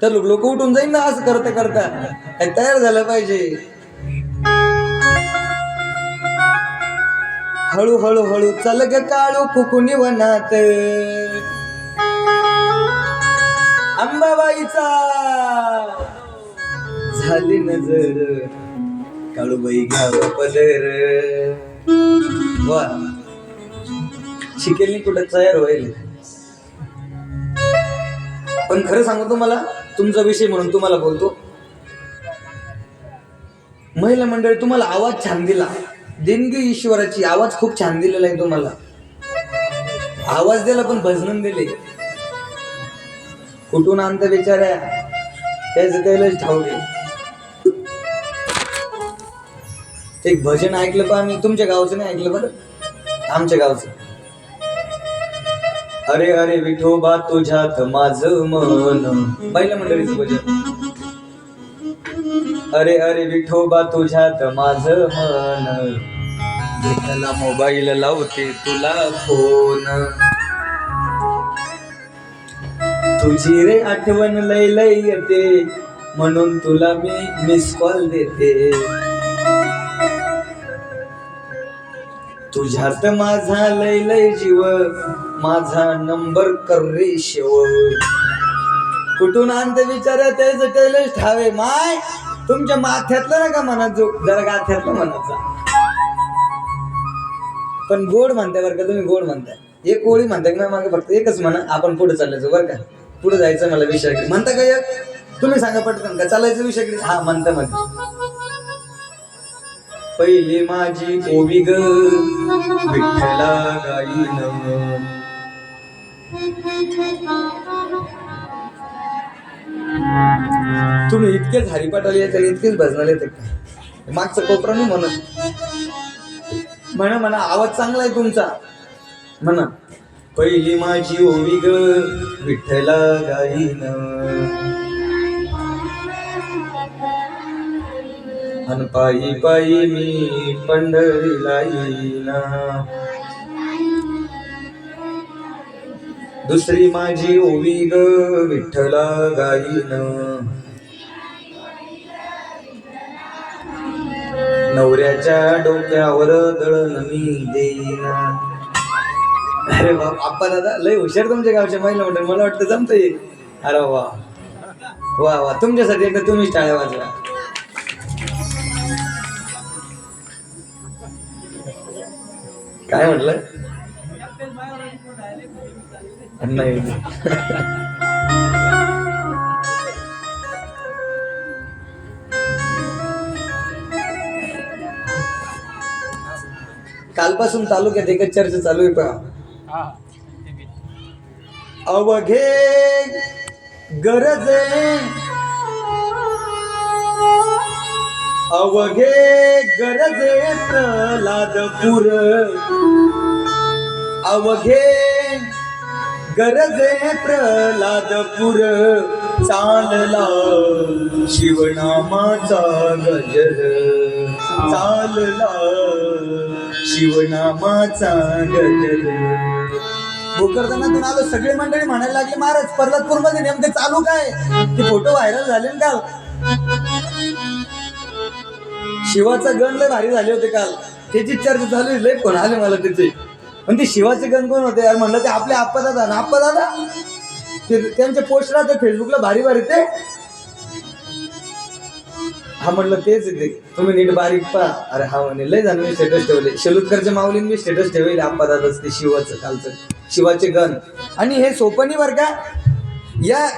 तर लोक उठून जाईल ना असं करता करता, तयार झालं पाहिजे. हळू हळू हळू चल ग काळू कुकुनी वनात, अंबाबाईचा झाली नजर, काळूबाई घ्यावं पदर. वा शिकेल कुठं तयार होईल. पण खरं सांगू तुम्हाला, तुमचा विषय म्हणून तुम्हाला बोलतो, महिला मंडळी तुम्हाला आवाज छान दिला, देणगी ईश्वराची. आवाज खूप छान दिलेला आहे तुम्हाला, आवाज दिला पण भजन दिले. कुठून आणतं बिचाऱ्या, त्याच त्यालाच ठाऊके. एक भजन ऐकलं पण आम्ही, तुमच्या गावचं नाही ऐकलं बरं, आमच्या गावचं. अरे अरे विठोबा तुझ्यात माझं मन, पहिल्या मंडळीचं भजन. अरे अरे विठोबा तुझ्यात माझं मन, घेतला मोबाईल लावते तुला फोन. तुझी रे आठवण लय लय येते, म्हणून तुला मी मिस कॉल देते. तुझ्यात माझा लय लय जीव, माझा नंबर कर रे शेव. कुठून आणते विचार त्याच टेलच ठावे. माय तुमच्या माथ्यातलं नका म्हणत जो, जरा गाथ्यातलं म्हणायचा. पण गोड म्हणताय बरं का तुम्ही, गोड म्हणताय. एक ओळी म्हणताय ना मागे, फक्त एकच म्हणा, आपण पुढे चालायचं बरं का. पुढे जायचं मला विषयाकडे. म्हणता का एक? तुम्ही सांगा पटकन का चालायचं विषयाकडे. हा म्हणता मध्ये. पहिली माझी ओवी ग विठ्ठला गाईन, तुम्ही इतकेच हरिपाठाला येतात, इतकेच भजनाला येतात का? मागचं कोपरा नाही म्हणा म्हणा, आवाज चांगला आहे तुमचा. म्हणा पहिली माझी ओवी ग विठ्ठला गाईन, अन पायी पायी मी पंढरीला येईना. दुसरी माझी ओवी ग विठ्ठला गाईन, नवऱ्याच्या डोक्यावर दळण मी देईना. अरे बाप, आप्पा दादा लय हुशार तुमच्या गावच्या महिला मंडळ. मला वाटतं जमता येईल. अरे वा वा वा, तुमच्यासाठी एकदा तुम्हीच टाळ्या वाजवा. काय म्हटलं? नाही कालपासून तालुक्यात एकच चर्चा चालू आहे पहा. अवघे गरजे, अवघे गरजे प्रल्हादपूर, अवघे गरजे प्रल्हादपूर, चालला शिवनामाचा गजर, चालला शिवनामाचा गजर. भोकरदनातून आलो, सगळे मंडळी म्हणायला लागले महाराज प्रल्हादपूर मध्ये नेमकं चालू काय? ते फोटो व्हायरल झाले ना काल. शिवाचा गण लय भारी झाले होते काल, त्याची चर्चा चालू आहे. लय कोण आले मला त्याचे. पण ते शिवाचे गण कोण होते यार? म्हणलं ते आपले आप्पा दादा ना. आप्पा दादा ते त्यांचे पोस्ट राहते फेसबुकला भारी भारी ते. हा म्हणलं तेच येते, तुम्ही नीट बारीक पहा. अरे हा म्हणे लय जण स्टेटस ठेवले. शेलुतकरच्या माऊलींनी स्टेटस ठेवले आप्पा दादाच ते शिवाचं कालचं, शिवाचे गण. आणि हे सोपं नाही बरं का. या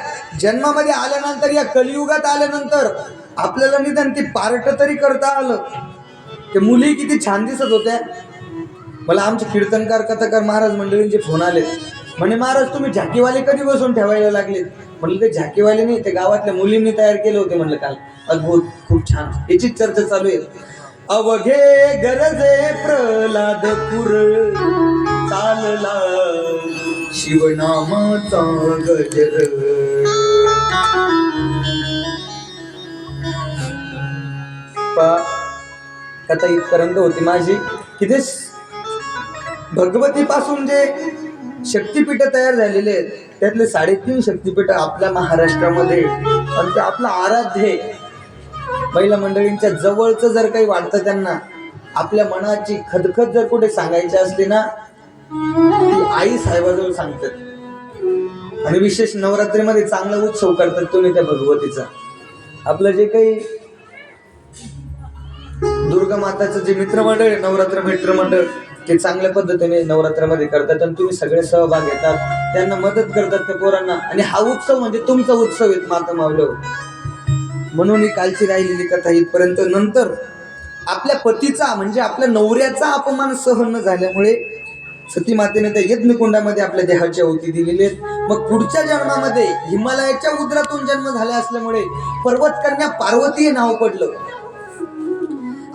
जन्मामध्ये आल्यानंतर, या कलियुगात आल्यानंतर आपल्याला निदान ते पार्ट तरी करता आलं. ते मुली किती छान दिसत होत्या. मला आमचे कीर्तनकार कथाकार महाराज मंडळींचे फोन आले. म्हणे महाराज तुम्ही झाकीवाले कधी बसून ठेवायला लागले? म्हणलं ते झाकीवाले नाही, ते गावातल्या मुलींनी तयार केले होते. म्हणलं काल अद्भुत, खूप छान. याचीच चर्चा चालू आहे. अवघे गरजे प्रल्हादपूर, चालला शिवनामाचा गजर. कथा इथपर्यंत होती माझी की ते भगवती पासून जे शक्तिपीठ तयार झालेले आहेत त्यातले 3.5 शक्तिपीठ आपल्या महाराष्ट्रामध्ये. आणि ते आपलं आराध्य महिला मंडळींच्या जवळचं जर काही वाटतं त्यांना, आपल्या मनाची खदखद जर कुठे सांगायची असली ना, ती आई साहेबाजवळ सांगतात. आणि विशेष नवरात्रीमध्ये चांगला उत्सव करतात तुम्ही त्या भगवतीचा. आपलं जे काही दुर्गा माताचं जे मित्रमंडळ आहे, नवरात्र मित्रमंडळ, ते चांगल्या पद्धतीने नवरात्रामध्ये करतात. आणि तुम्ही सगळे सहभाग घेतात, त्यांना मदत करतात त्या पोरांना. आणि हा उत्सव म्हणजे तुमचा उत्सव आहे माता मावलं. म्हणून ही कालची राहिलेली कथा इथपर्यंत. नंतर आपल्या पतीचा म्हणजे आपल्या नवऱ्याचा अपमान सहन न झाल्यामुळे सती मातेने त्या यज्ञकुंडामध्ये आपल्या देहाची आहुती दिलेली आहे. मग पुढच्या जन्मामध्ये हिमालयाच्या उदरातून जन्म झाला असल्यामुळे पर्वतकन्या पार्वती हे नाव पडलं.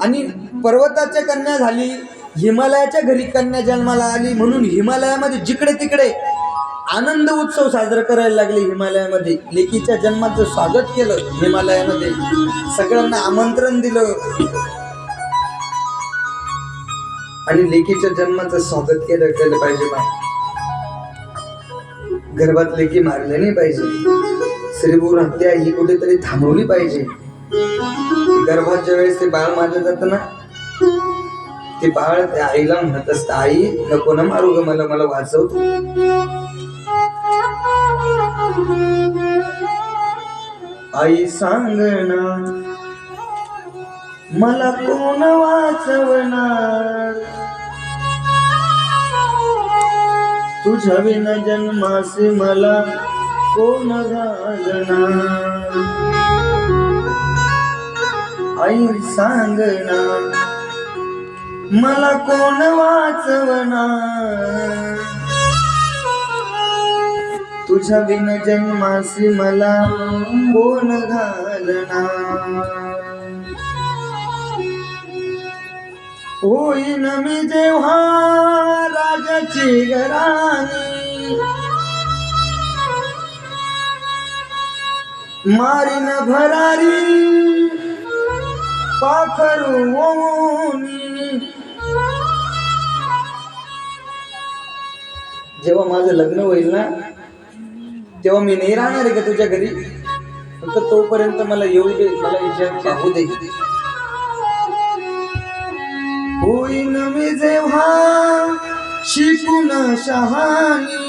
आणि पर्वताच्या कन्या झाली, हिमालयाच्या घरी कन्या जन्माला आली. म्हणून हिमालयामध्ये जिकडे तिकडे आनंद उत्सव साजरा करायला लागले. हिमालयामध्ये लेकीच्या जन्माचं स्वागत केलं. हिमालयामध्ये सगळ्यांना आमंत्रण दिलं आणि लेकीच्या जन्माचं स्वागत केलं पाहिजे. गर्भात लेकी मारले नाही पाहिजे. स्त्रीभ्रूण हत्या ही कुठेतरी थांबवली पाहिजे. गर्भात ज्या वेळेस ते बाळ मारलं जातं ना, ते बाळ त्या आईला म्हणत असतं, आई नको ना मारू ग, मला वाचव. आई सांगना मला कोण वाचवणार तुझ्या विना जन्मासी मला कोण घालणार आई सांगणार मला कोण वाचवणार तुझ्या विना जन्मासी मला कोण घालणार होईन मी जेव्हा राजाची घराणी मारीन भरारी पाखरू जेव्हा माझं लग्न होईल ना तेव्हा मी नाही राहणार आहे का तुझ्या घरी फक्त तोपर्यंत मला येऊ दे मला विचार पाहू दे होईन मी जेव्हा शिकून शहाणी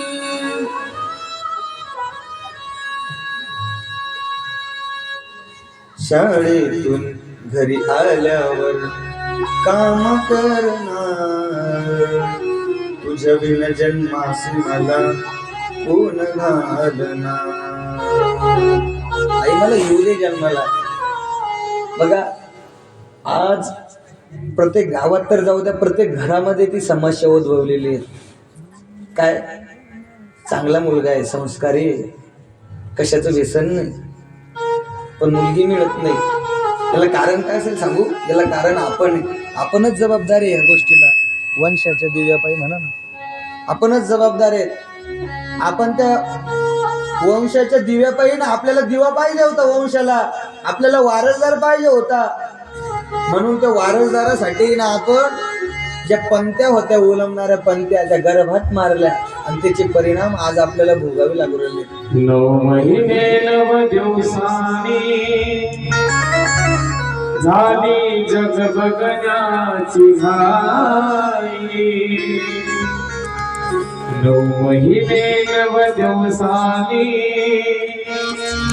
शाळेतून घरी आल्यावर काम करणार तुझ्या बिना जन्मासी मला कोण घालणार आई मला येऊ दे जन्माला बघा आज प्रत्येक गावात तर जाऊ द्या प्रत्येक घरामध्ये ती समस्या उद्भवलेली आहे काय चांगला मुलगा आहे संस्कारी आहे कशाचं व्यसन नाही पण मुलगी मिळत नाही याला कारण काय असेल सांगू याला कारण आपणच जबाबदार आहे या गोष्टीला वंशाच्या दिव्यापायी म्हणा ना आपणच जबाबदार आहेत आपण त्या वंशाच्या दिव्यापायी ना आपल्याला दिवा पाहिजे होता वंशाला आपल्याला वारसदार पाहिजे होता म्हणून त्या वारसदारासाठी ना आपण ज्या पंत्या होत्या ओलमणाऱ्या पंत्या त्या गर्भात मारल्या आणि त्याचे परिणाम आज आपल्याला भोगावे लागू राहिले 9 महिने 9 दिवसांनी झाली जग बघण्याची घाई 9 महिने 9 दिवसांनी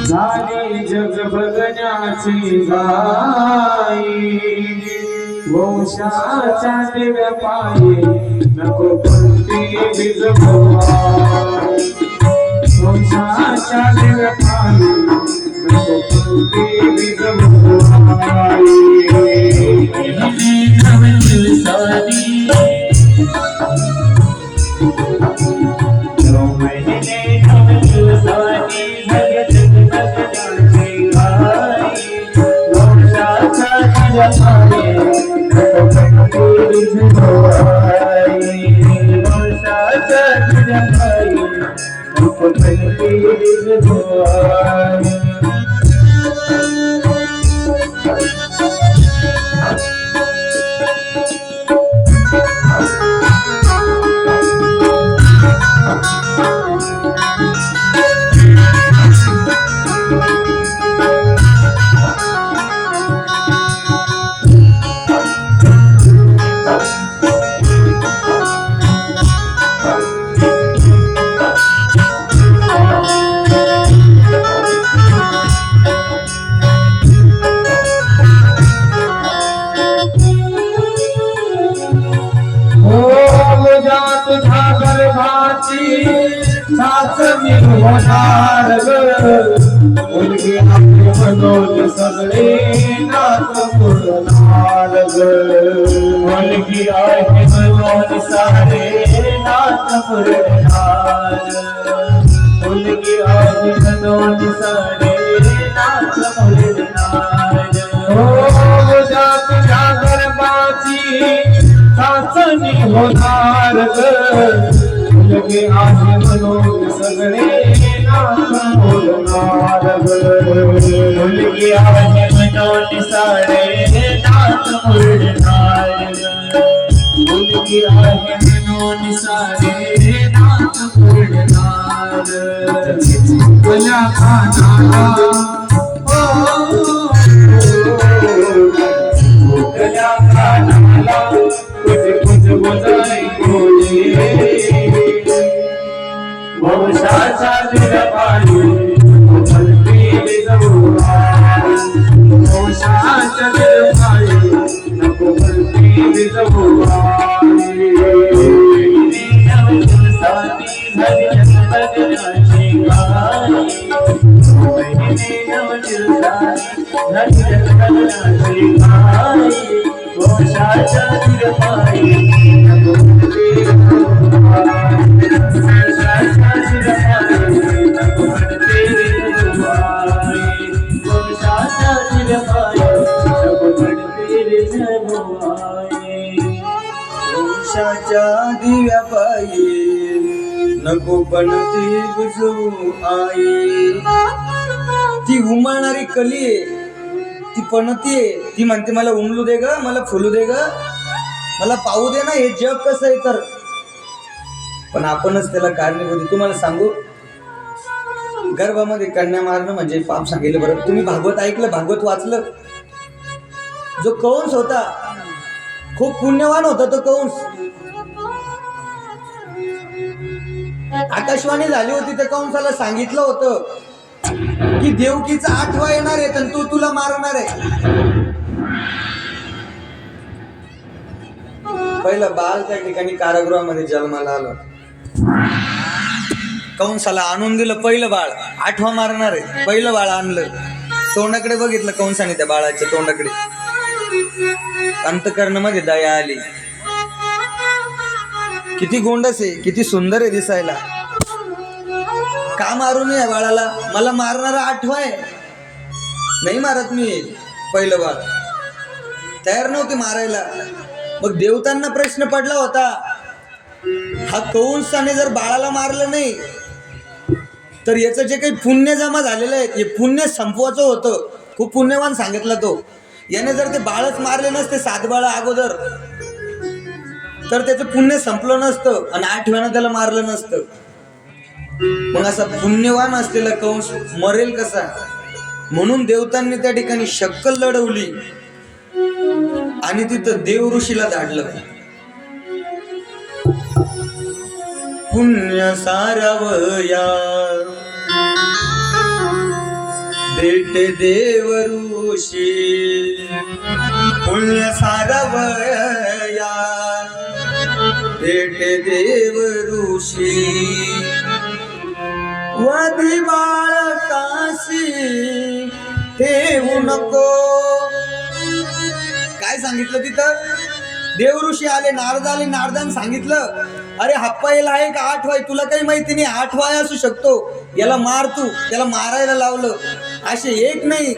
झाली जग बघण्याची घाई वंशाच्या दिव्यापायी नको कोणती बीज वंशाच्या दिव्यापायी नको कोणती बीज सासमी होणार मुलगी आपले मनोज सगळे नाच पुरणार मुलगी आहे मनोज सारे नाच पुरणार मुलगी आहे मनोज सारे नाच पुरणार हो जात जागर बाची सासमी होणार मुलगी आहे मनोज सगळे नाच बोलणार मुलगी आहे मनोज सारे नाच बोलणार मुलगी आहे मनोज सारे नाच बोलणार तुझ्या कानाला तुझ्या कानाला कुछ बोलाय बोले वंशाच्या दिव्यापायी वंशाच्या दिव्यापायी वंशाच्या दिव्याबाई नको पण ती बुजू आई. ती उमळणारी कली आहे, ती पणतीये, ती म्हणते मला उमलू दे ग, मला फुलू दे ग, मला पाहू दे ना हे जग कसं आहे. तर पण आपणच त्याला कारणीभूत. तुम्हाला सांगू, गर्भामध्ये कन्या मारणं म्हणजे पाप सांगितलं. बरं तुम्ही भागवत ऐकलं, भागवत वाचलं? जो कंस होता खूप पुण्यवान होता तो कंस. आकाशवाणी झाली होती, त्या कंसाला सांगितलं होतं की देवकीचा 8वा येणार आहे तर तो तुला मारणार आहे. पहिलं बाळ त्या ठिकाणी कारागृहामध्ये जन्माला आलं. कंसाला आणून दिलं पहिलं बाळ, 8वा मारणार आहे. पहिलं बाळ आणलं, तोंडाकडे बघितलं कंसाने, त्या बाळाच्या तोंडाकडे. अंतकरणामध्ये दया आली. किती गोंडस आहे, किती सुंदर आहे दिसायला. का मारू नये बाळाला? मला मारणारा 8वा आहे, नाही मारत मी. पहिलं बाळ तयार नव्हते मारायला. मग देवतांना प्रश्न पडला होता, हा कंसाने जर बाळाला मारलं नाही तर याचं जे काही पुण्य जमा झालेलं आहे, हे पुण्य संपवायचं होतं. खूप पुण्यवान सांगितलं तो. याने जर ते बाळच मारले नसते, 7 बाळ अगोदर, तर त्याचं पुण्य संपलं नसतं आणि 8व्यानं त्याला मारलं नसतं. मग असा पुण्यवान असलेला कंस मरेल कसा? म्हणून देवतांनी त्या ठिकाणी शक्कल लढवली आणि तिथं देव ऋषीला धाडलं. पुण्य सारावया भेटे देव ऋषी, पुण्य सारावया भेटे देव ऋषी. वादी बाळकाशी ठेवू नको. काय सांगितलं तिथं? देव ऋषी आले, नारद आले. नारदाने सांगितलं, अरे हप्पायला आहे का 8वा आहे? तुला काही माहिती नाही, 8वा असू शकतो, याला मार तू. त्याला मारायला लावलं. असे एक नाही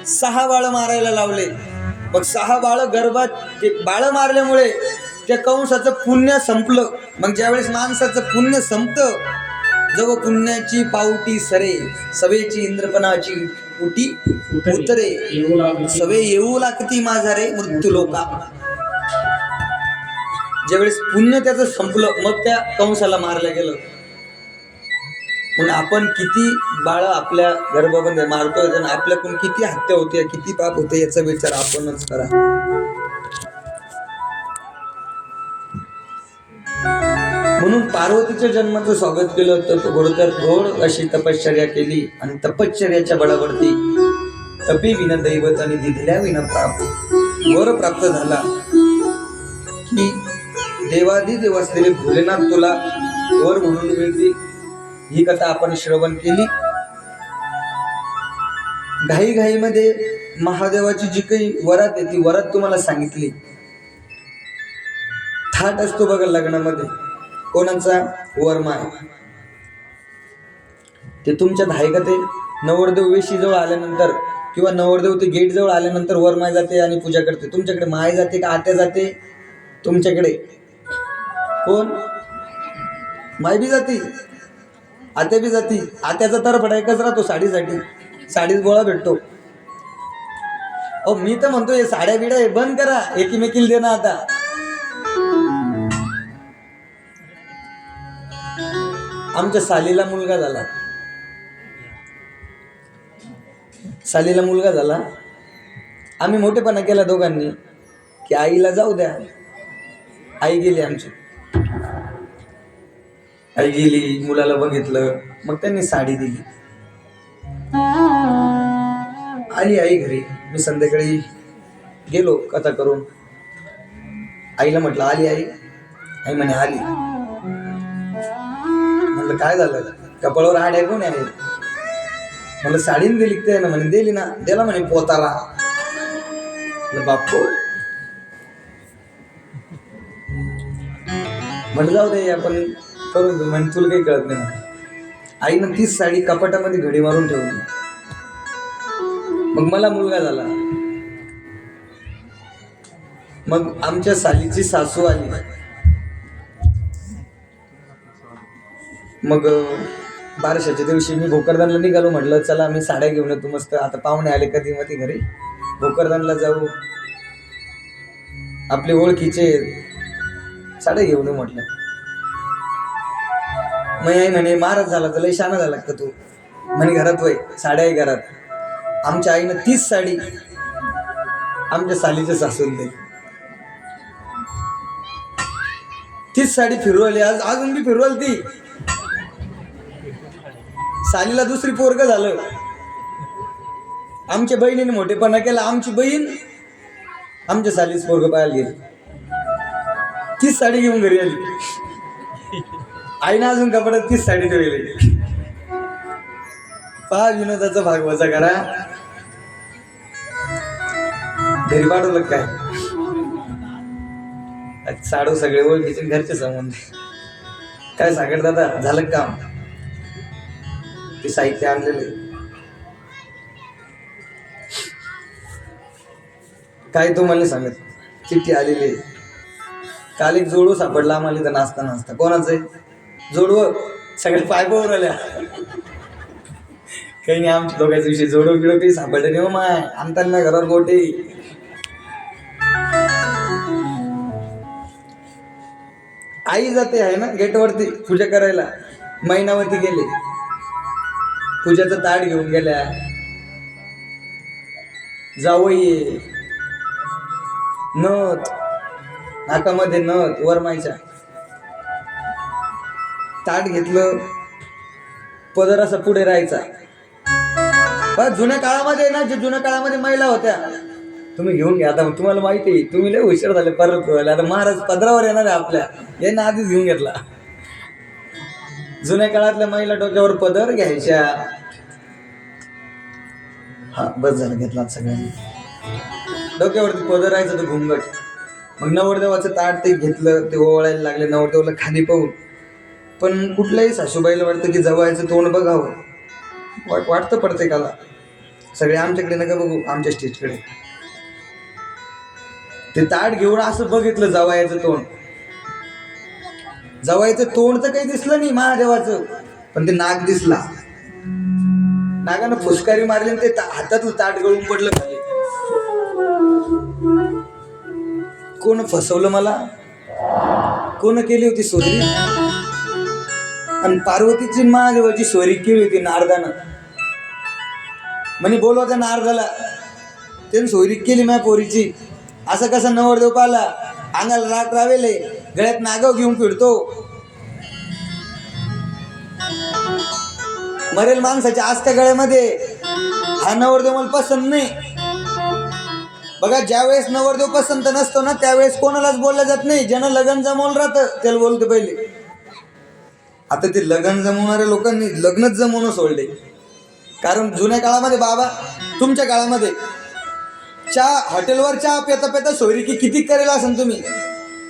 6 बाळ मारायला लावले. मग 6 बाळ गर्भात, ते बाळ मारल्यामुळे त्या कंसाचं पुण्य संपलं. मग ज्यावेळेस माणसाचं पुण्य संपतं, जव पुण्याची पावटी सरे, सवेची इंद्रपणाची उटी उतरे, सवे येऊ लागती माझा रे मृत्यू लोका. ज्यावेळेस पुण्य त्याचं संपलं, मग त्या कंसाला मारलं गेलं. मग आपण किती बाळ आपल्या गर्भामध्ये मारतोय आणि आपल्याकडून किती हत्या होते, किती पाप होते, याचा विचार आपणच करा. म्हणून पार्वतीच्या जन्माचं स्वागत केलं तर घोड अशी तपश्चर्या केली आणि तपश्चर्याच्या बळावरती तपी विना दैवत आणि दिधल्या विना प्राप्त वर प्राप्त झाला की देवाधिदेव असलेले भोलेनाथ तुला वर म्हणून मिळते. ही कथा आपण श्रवण केली. घाईघाईमध्ये महादेवाची जी काही वरात आहे ती वरात तुम्हाला सांगितली. थाट असतो बघा लग्नामध्ये, कोणाचा? वरमाय. ते तुमच्या धायका ते नवरदेव वेशी जवळ आल्यानंतर किंवा नवरदेव ते गेट जवळ आल्यानंतर वरमाय जाते आणि पूजा करते. तुमच्याकडे माय जाते का आत्या जाते? तुमच्याकडे कोण? माय बी जाती, आत्या बी जाती. आत्याचा तरफडा एकच राहतो साडीसाठी, साडीच गोळा भेटतो. मी तर म्हणतो हे साड्या बिड्या हे बंद करा, एकीमेकीला दे ना. आता आमच्या सालीला मुलगा झाला. सालीला मुलगा झाला. आम्ही मोठेपणा केला दोघांनी की आईला जाऊ द्या. आई गेली आमची. आई गेली, मुलाला बघितलं, मग त्यांनी साडी दिली. आली आई घरी. मी संध्याकाळी गेलो कथा करून. आईला म्हटलं आली आई? आई म्हणे आली. म्हणलं काय झालं? कपाळावर हाड आहे कोण आहे? म्हणलं साडीने दिली ते ना. म्हणे दिली ना. दिला म्हणे पोतारा. बापू म्हटलं जाऊ दे आपण करून घेऊ. म्हणजे तुला काही कळत नाही म्हणे. आईनं तीच साडी कपाटामध्ये घडी मारून ठेवली. मग मला मुलगा झाला. मग आमच्या सालीची सासू आली. मग बारशाच्या दिवशी मी भोकरदनला निघालो. म्हटलं चला मी साड्या घेऊन येतो मस्त. आता पाहुणे आले कधी मधी घरी, भोकरदनला जाऊ, आपले ओळखीचे साड्या घेऊन येऊ म्हटलं. मग आई म्हणे महाराज झाला तर लय शाना झाला का तू? म्हणे घरात वय साड्या आहे घरात. आमच्या आईनं तीच साडी आमच्या सालीच्या सासूला दिली. तीच साडी फिरवली. अजून बी फिरवली ती. सालीला दुसरी पोरग झालं. आमच्या बहिणीने मोठेपणा केला. आमची बहीण आमच्या सालीच पोरग पाहायला गेली. तीच साडी घेऊन घरी आली. आईनं अजून कपड्यात तीच साडी ठेवली. पहा विनोदाचा भागवाचा करा. घरी पाठवलं काय? साडू सगळे ओळखीचे घरचे संबंध. काय सागर दादा झालं काम? ते साहित्य आणलेले. काय तो मला सांगत. चिठ्ठी आलेली. काल एक जोडवं सापडला आम्हाला इथं नाचता नाचता. कोणाचं आहे जोडवं? सगळे पायपावर आल्या. काही नाही आमच्या दोघांच्या विषयी जोडवं बिडव काही सापडलं नाही. माय आणताना घरावर गोटे. आई जाते आहे ना गेटवरती पूजा करायला. मैनावती गेले. पूजाचं ताट घेऊन गेल्या. जावई नथ, नाकामध्ये नथ, वरमाईच्या. ताट घेतलं. पदर असा पुढे राहायचा. पण जुन्या काळामध्ये ना, जे जुन्या काळामध्ये महिला होत्या, तुम्ही घेऊन घ्या. आता तुम्हाला माहिती आहे तुम्ही लय हुशार झाले परत. आता महाराज पदरावर येणार आहे आपल्या. यांना आधीच घेऊन घेतला. जुन्या काळातल्या महिला डोक्यावर पदर घ्यायच्या. हा बस झालं घेतला सगळ्यांनी. डोक्यावरती पदर राहायचं तो घुंगट. मग नवरदेवाचं ताट ते घेतलं. ते ओवाळायला लागले. नवरदेवाला खाली पाहून. पण कुठल्याही सासूबाईला वाटतं की जवळचं तोंड बघावं. वाटतं प्रत्येकाला. सगळे आमच्याकडे नका बघू, आमच्या स्टेजकडे. ते ताट घेऊन असं बघितलं जवायचं तोंड. जवायचं तोंड तर काही दिसलं नाही महादेवाचं, पण ते नाक दिसला. नागानं फुसकारी मारली आणि ते हातातलं ताट गळून पडलं खाली. कोण फसवलं मला? कोण केली होती सोयरी? आणि पार्वतीची महादेवाची सोयरी केली होती नारदानं. म्हणे बोलवा त्या नारदाला. त्याने सोयरी केली माझ्या पोरीची. असं कसं नवरदेव पाहिला, अंगाला राख रावेले, गळ्यात नागाव घेऊन फिरतो. मरेल माणसाच्या आस्त्या गळ्यामध्ये. हा नवरदेव मला पसंत नाही. बघा ज्यावेळेस नवरदेव पसंत नसतो ना, त्यावेळेस कोणालाच बोललं जात नाही. ज्यानं लगन जमवलं राहतं त्याला बोलते पहिले. आता ते लगन जमवणाऱ्या लोकांनी लग्नच जमवणं सोडले. कारण जुन्या काळामध्ये बाबा, तुमच्या काळामध्ये चहा हॉटेलवर चहा पेता पेता सोयरिकी किती करेल असेल तुम्ही?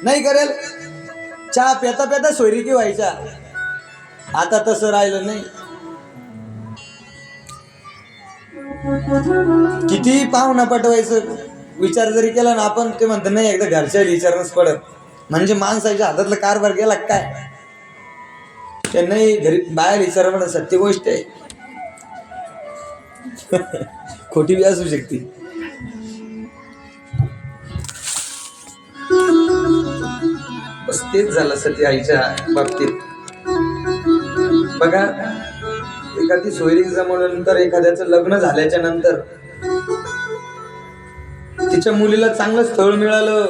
नाही करेल? चहा पेता पेता सोयरिकी व्हायच्या. आता तसं राहिलं नाही. किती पाहुणा पटवायचं विचार जरी केला ना आपण, ते म्हणतात नाही एकदा घरच्या विचारणंच पडत. म्हणजे माणसाच्या हातातला कारभार गेला काय? ते नाही घरी बाहेर विचार म्हणत. सत्य गोष्ट आहे. खोटी बी असू शकते. बस तेच झालं सती आईच्या बाबतीत. बघा एखादी सोयरी जमवल्यानंतर, एखाद्याचं लग्न झाल्याच्या नंतर तिच्या मुलीला चांगलं स्थळ मिळालं,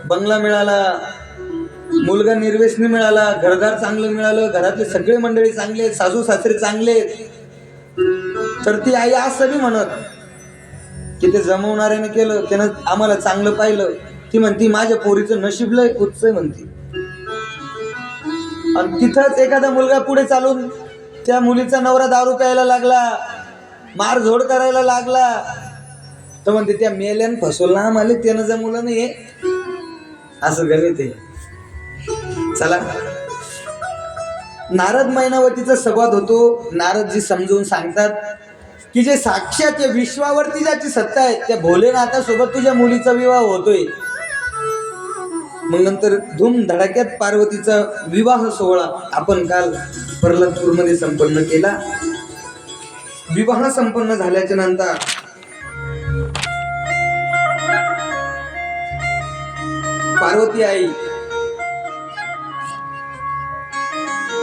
बंगला मिळाला, मुलगा निर्व्यसनी मिळाला, घरदार चांगलं मिळालं, घरातले सगळे मंडळी चांगले, सासू सासरे चांगले, तर ती आई असं बी म्हणत की ते जमवणाऱ्याने केलं, त्यानं आम्हाला चांगलं पाहिलं, ती म्हणती माझ्या पोरीचं नशीब लय उच्च आहे म्हणती. आणि तिथंच एखादा मुलगा पुढे चालून त्या मुलीचा नवरा दारू प्यायला लागला, मारझोड करायला लागला, तर म्हणते त्या मेल्यान फसवला आम्हाला त्यानं जमवलं नाही. असं गणित आहे. चला, नारद मैनावतीचा संवाद होतो. नारदजी समजून सांगतात की जे साक्षात या विश्वावरती ज्याची सत्ता आहे त्या भोलेनाथासोबत तुझ्या मुलीचा विवाह होतोय. मग नंतर धूम धडाक्यात पार्वतीचा विवाह सोहळा आपण काल प्रल्हादपूरमध्ये संपन्न केला. विवाह संपन्न झाल्याच्या नंतर पार्वती आई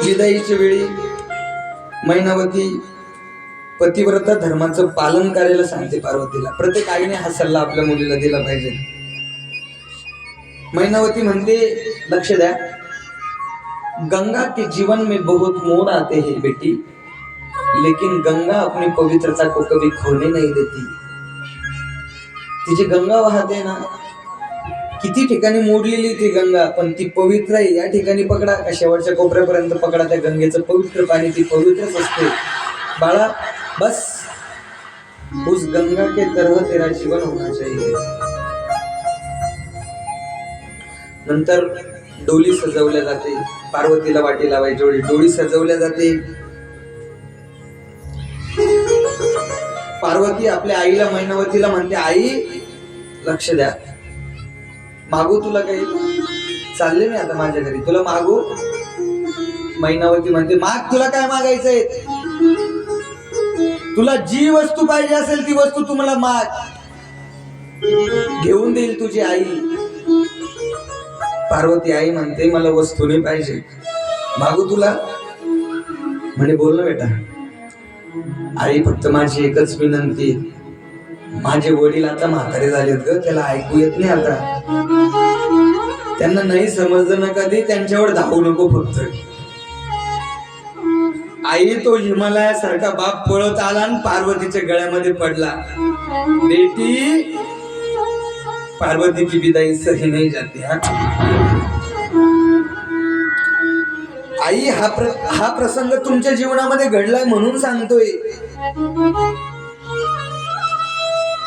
विदाईच्या वेळी मैनावती पतिव्रता धर्माचं पालन करायला सांगते पार्वतीला. प्रत्येक आईने हा सल्ला आपल्या मुलीला दिला पाहिजे. मैनावती म्हणते लक्ष द्या, गंगा के जीवन में बहुत मोड़ आते हैं बेटी, लेकिन गंगा अपनी पवित्रता को कभी खोने नहीं देती. ती जी गंगा वाहते ना, किती ठिकाणी मोडलेली ती गंगा, पण ती पवित्र आहे. या ठिकाणी पकडा का शेवटच्या कोपऱ्यापर्यंत पकडा, त्या गंगेचं पवित्र पाणी ती पवित्रच असते. बाळा बस उस गंगा के तरह तेरा जीवन होना चाहिए. नंतर डोली सजवल्या जाते. पार्वतीला वाटी लावायची वेळी डोली सजवल्या जाते. पार्वती आपल्या आईला मैनावतीला म्हणते, आई लक्ष द्या, मागू तुला काही? चालले मी आता माझ्या घरी, तुला मागू? मैनावती म्हणते, माग, तुला काय मागायचंय? तुला जी वस्तू पाहिजे असेल ती वस्तू तुम्हाला माग, घेऊन देईल तुझी आई. पार्वती आई म्हणते, मला वस्तू नाही पाहिजे, मागू तुला? म्हणे, बोल ना बेटा. आई फक्त माझी एकच विनंती, माझे वडील आता म्हातारे झालेत ग, त्याला ऐकू येत नाही आता, त्यांना नाही समजलं ना कधी, त्यांच्यावर धावू नको फक्त. आई तो हिमालयासारखा बाप पळत आला आणि पार्वतीच्या गळ्यामध्ये पडला. बेटी, पार्वती की विदाई सही नहीं जाती. आई हा प्रसंग तुमच्या जीवनामध्ये घडलाय म्हणून सांगतोय.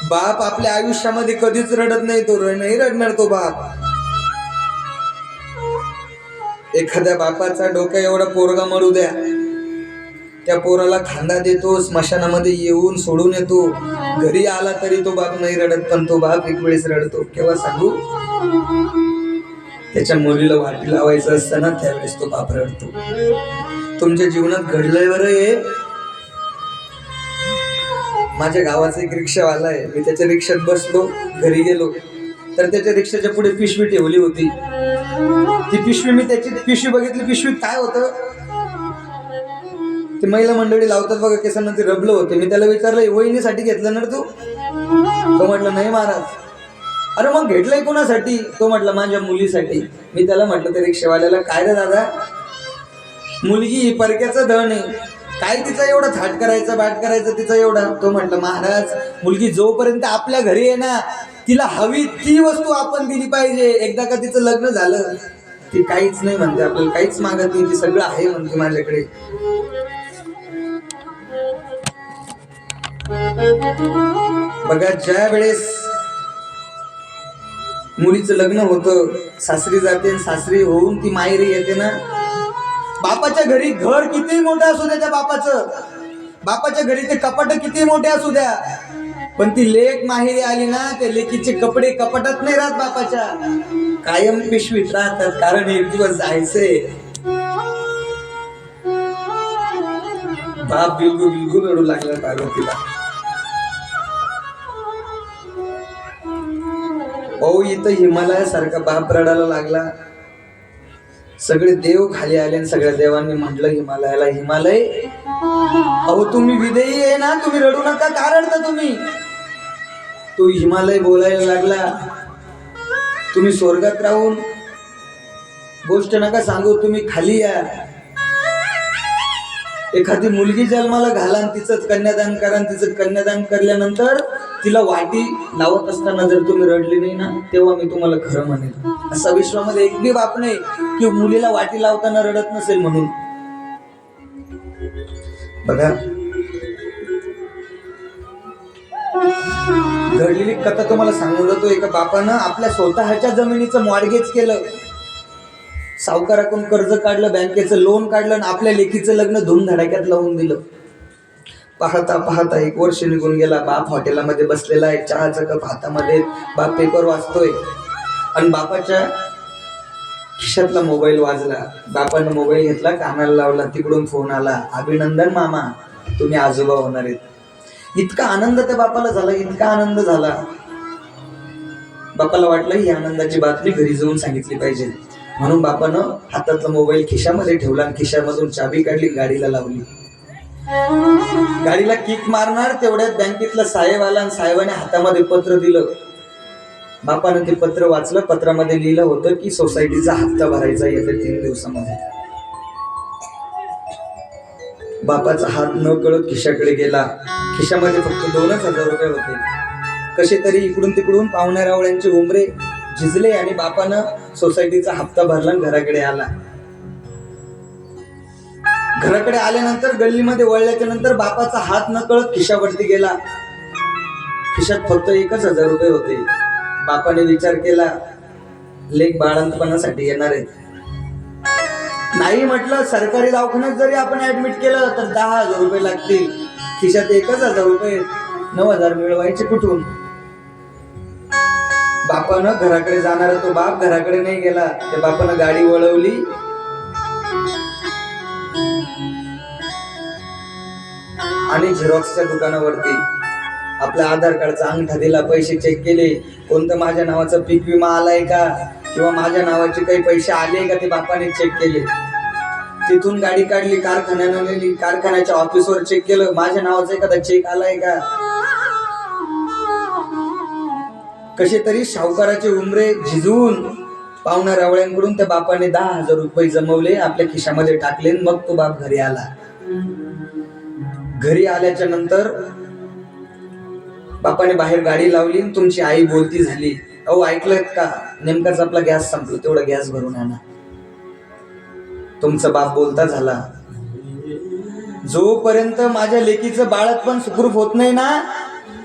बाप आपल्या आयुष्यामध्ये कधीच रडत नाही, तो नाही रडणार तो बाप. एखाद्या बापाचा डोक्या एवढा पोरगा मरू द्या, त्या पोराला खांदा देतो, स्मशानामध्ये येऊन सोडून येतो, घरी आला तरी तो बाप नाही रडत, पण तो बाप एक वेळेस रडतो. केव्हा सांगू? त्याच्या मुलीला वाटी लावायचं असताना त्यावेळेस तो बाप रडतो. तुमच्या जीवनात घडलंय बरं हे. माझ्या गावाचा एक रिक्षावाला आहे, मी त्याच्या रिक्षात बसलो, घरी गेलो तर त्याच्या रिक्षाच्या पुढे पिशवी ठेवली होती. ती पिशवी, मी त्याची पिशवी बघितली, पिशवीत काय होतं ते महिला मंडळी लावतात बघा केसांना, ते रबलं होते. मी त्याला विचारलं, वहिनीसाठी घेतलं ना तू? तो म्हटलं, नाही महाराज. अरे मग घेतलंय कोणासाठी? तो म्हटलं, माझ्या मुलीसाठी. मी त्याला म्हटलं त्या रिक्षावाल्याला, काय रे दादा, मुलगी ही परक्याचं धन आहे, काय तिचा एवढा थाट करायचा, बाट करायचा तिचा एवढा? तो म्हटलं, महाराज, मुलगी जोपर्यंत आपल्या घरी आहे ना, तिला हवी ती वस्तू आपण दिली पाहिजे. एकदा का तिचं लग्न झालं, ती काहीच नाही म्हणते, आपल्याला काहीच मागत नाही, ती सगळं आहे म्हणते माझ्याकडे. बघा, ज्या वेळेस मुलीचं लग्न होतं, सासरी जाते, सासरी होऊन ती माहेरी येते ना, बापाच्या घरी घर किती मोठं असू द्या, त्या बापाच्या घरी ते कपाट किती मोठे असू द्या, पण ती लेक माहेरी आली ना, त्या लेकीचे कपडे कपाटात नाही राहत बापाच्या, कायम पिशवीत राहतात. कारण एक दिवस जायचंय. बाप बिलकुल रडू लागला पार्वतीला. भाऊ, इथं हिमालयासारखा बाप रडायला लागला. सगळे देव खाली आले आणि सगळ्या देवांनी म्हटलं हिमालयाला, हिमालय, अहो तुम्ही विदेयी आहे ना, तुम्ही रडू नका, का रडता तुम्ही? तो हिमालय बोलायला लागला, तुम्ही स्वर्गात राहून गोष्ट नका सांगू, तुम्ही खाली या. एखादी मुलगी जन्माला घाला आणि तिचं कन्यादान करा आणि तिचं कन्यादान करल्यानंतर तिला वाटी लावत असताना जर तुम्ही रडली नाही ना, तेव्हा मी तुम्हाला खरं म्हणेल. असा विश्वामध्ये एक बी बाप नाही की मुलीला वाटी लावताना रडत नसेल म्हणून. बघा, घडलेली कथा तुम्हाला सांगून जातो. एका बापानं आपल्या स्वतःच्या जमिनीचं मॉर्गेज केलं, सावकाराकडून कर्ज काढलं, बँकेचं लोन काढलं आणि आपल्या लेकीचं लग्न धूमधडाक्यात लावून दिलं. पाहता पाहता 1 वर्ष निघून गेला. बाप हॉटेलामध्ये बसलेला आहे, चहाचा कप हातामध्ये, बाप पेपर वाचतोय आणि बापाच्या खिशातला मोबाईल वाजला. बापानं मोबाईल घेतला, कानाला लावला, तिकडून फोन आला, अभिनंदन मामा, तुम्ही आजोबा होणार आहेत. इतका आनंद त्या बापाला झाला, इतका आनंद झाला. बापाला वाटलं ही आनंदाची बातमी घरी जाऊन सांगितली पाहिजे, म्हणून बापानं हातातला मोबाईल खिशामध्ये ठेवला आणि खिशामधून चाबी काढली, गाडीला लावली. गाडीला किक मारणार तेवढ्यात बँकेतला साहेब आला आणि साहेबाने हातामध्ये पत्र दिलं. बापानं ते पत्र वाचलं. पत्रामध्ये लिहिलं होतं की सोसायटीचा हप्ता भरायचा येत्या 3 दिवसामध्ये. बापाचा हात न कळत खिशाकडे गेला. खिशामध्ये फक्त 2,000 रुपये होते. कसे तरी इकडून तिकडून पाहुण्या रावळ्यांचे उमरे झिजले आणि बापानं सोसायटीचा हप्ता भरला आणि घराकडे आला. घराकडे आल्यानंतर गल्लीमध्ये वळल्याच्या नंतर बापाचा हात न कळत खिशावरती गेला. खिशात फक्त 1,000 रुपये होते. बापाने विचार केला, लेक बाळंतपणासाठी येणार आहेत. नाही म्हटलं, सरकारी दवाखान्यात जरी आपण ऍडमिट केलं तर 10,000 रुपये लागतील. खिशात 1,000 रुपये, 9,000 मिळवायचे कुठून? बापानं घराकडे जाणारा तो बाप घराकडे नाही गेला. त्या बापानं गाडी वळवली आणि झेरॉक्सच्या दुकानावरती आपला आधार कार्डचा अंगठा दिला, पैसे चेक केले, कोणतं माझ्या नावाचा पीक विमा आलाय का किंवा माझ्या नावाचे काही पैसे आले का ते बापाने चेक केले. तिथून गाडी काढली, कारखान्यानं नेली, कारखान्याच्या ऑफिसवर चेक केलं, माझ्या नावाचा एखादा चेक आलाय का. कसे तरी सावकाराचे उमरे झिजवून पाहुण्या रावळ्यांकडून त्या बापाने 10,000 रुपये जमवले, आपल्या खिशामध्ये टाकले. मग तो बाप घरी आला. घरी आल्याच्या नंतर बापाने बाहेर गाडी लावली. तुमची आई बोलती झाली, अहो ऐकलंत का, नेमकाच आपला गॅस संपला, तेवढा गॅस भरून आणा. तुमचा बाप बोलता झाला, जोपर्यंत माझ्या लेकीचं बाळंतपण सुखरूप होत नाही ना,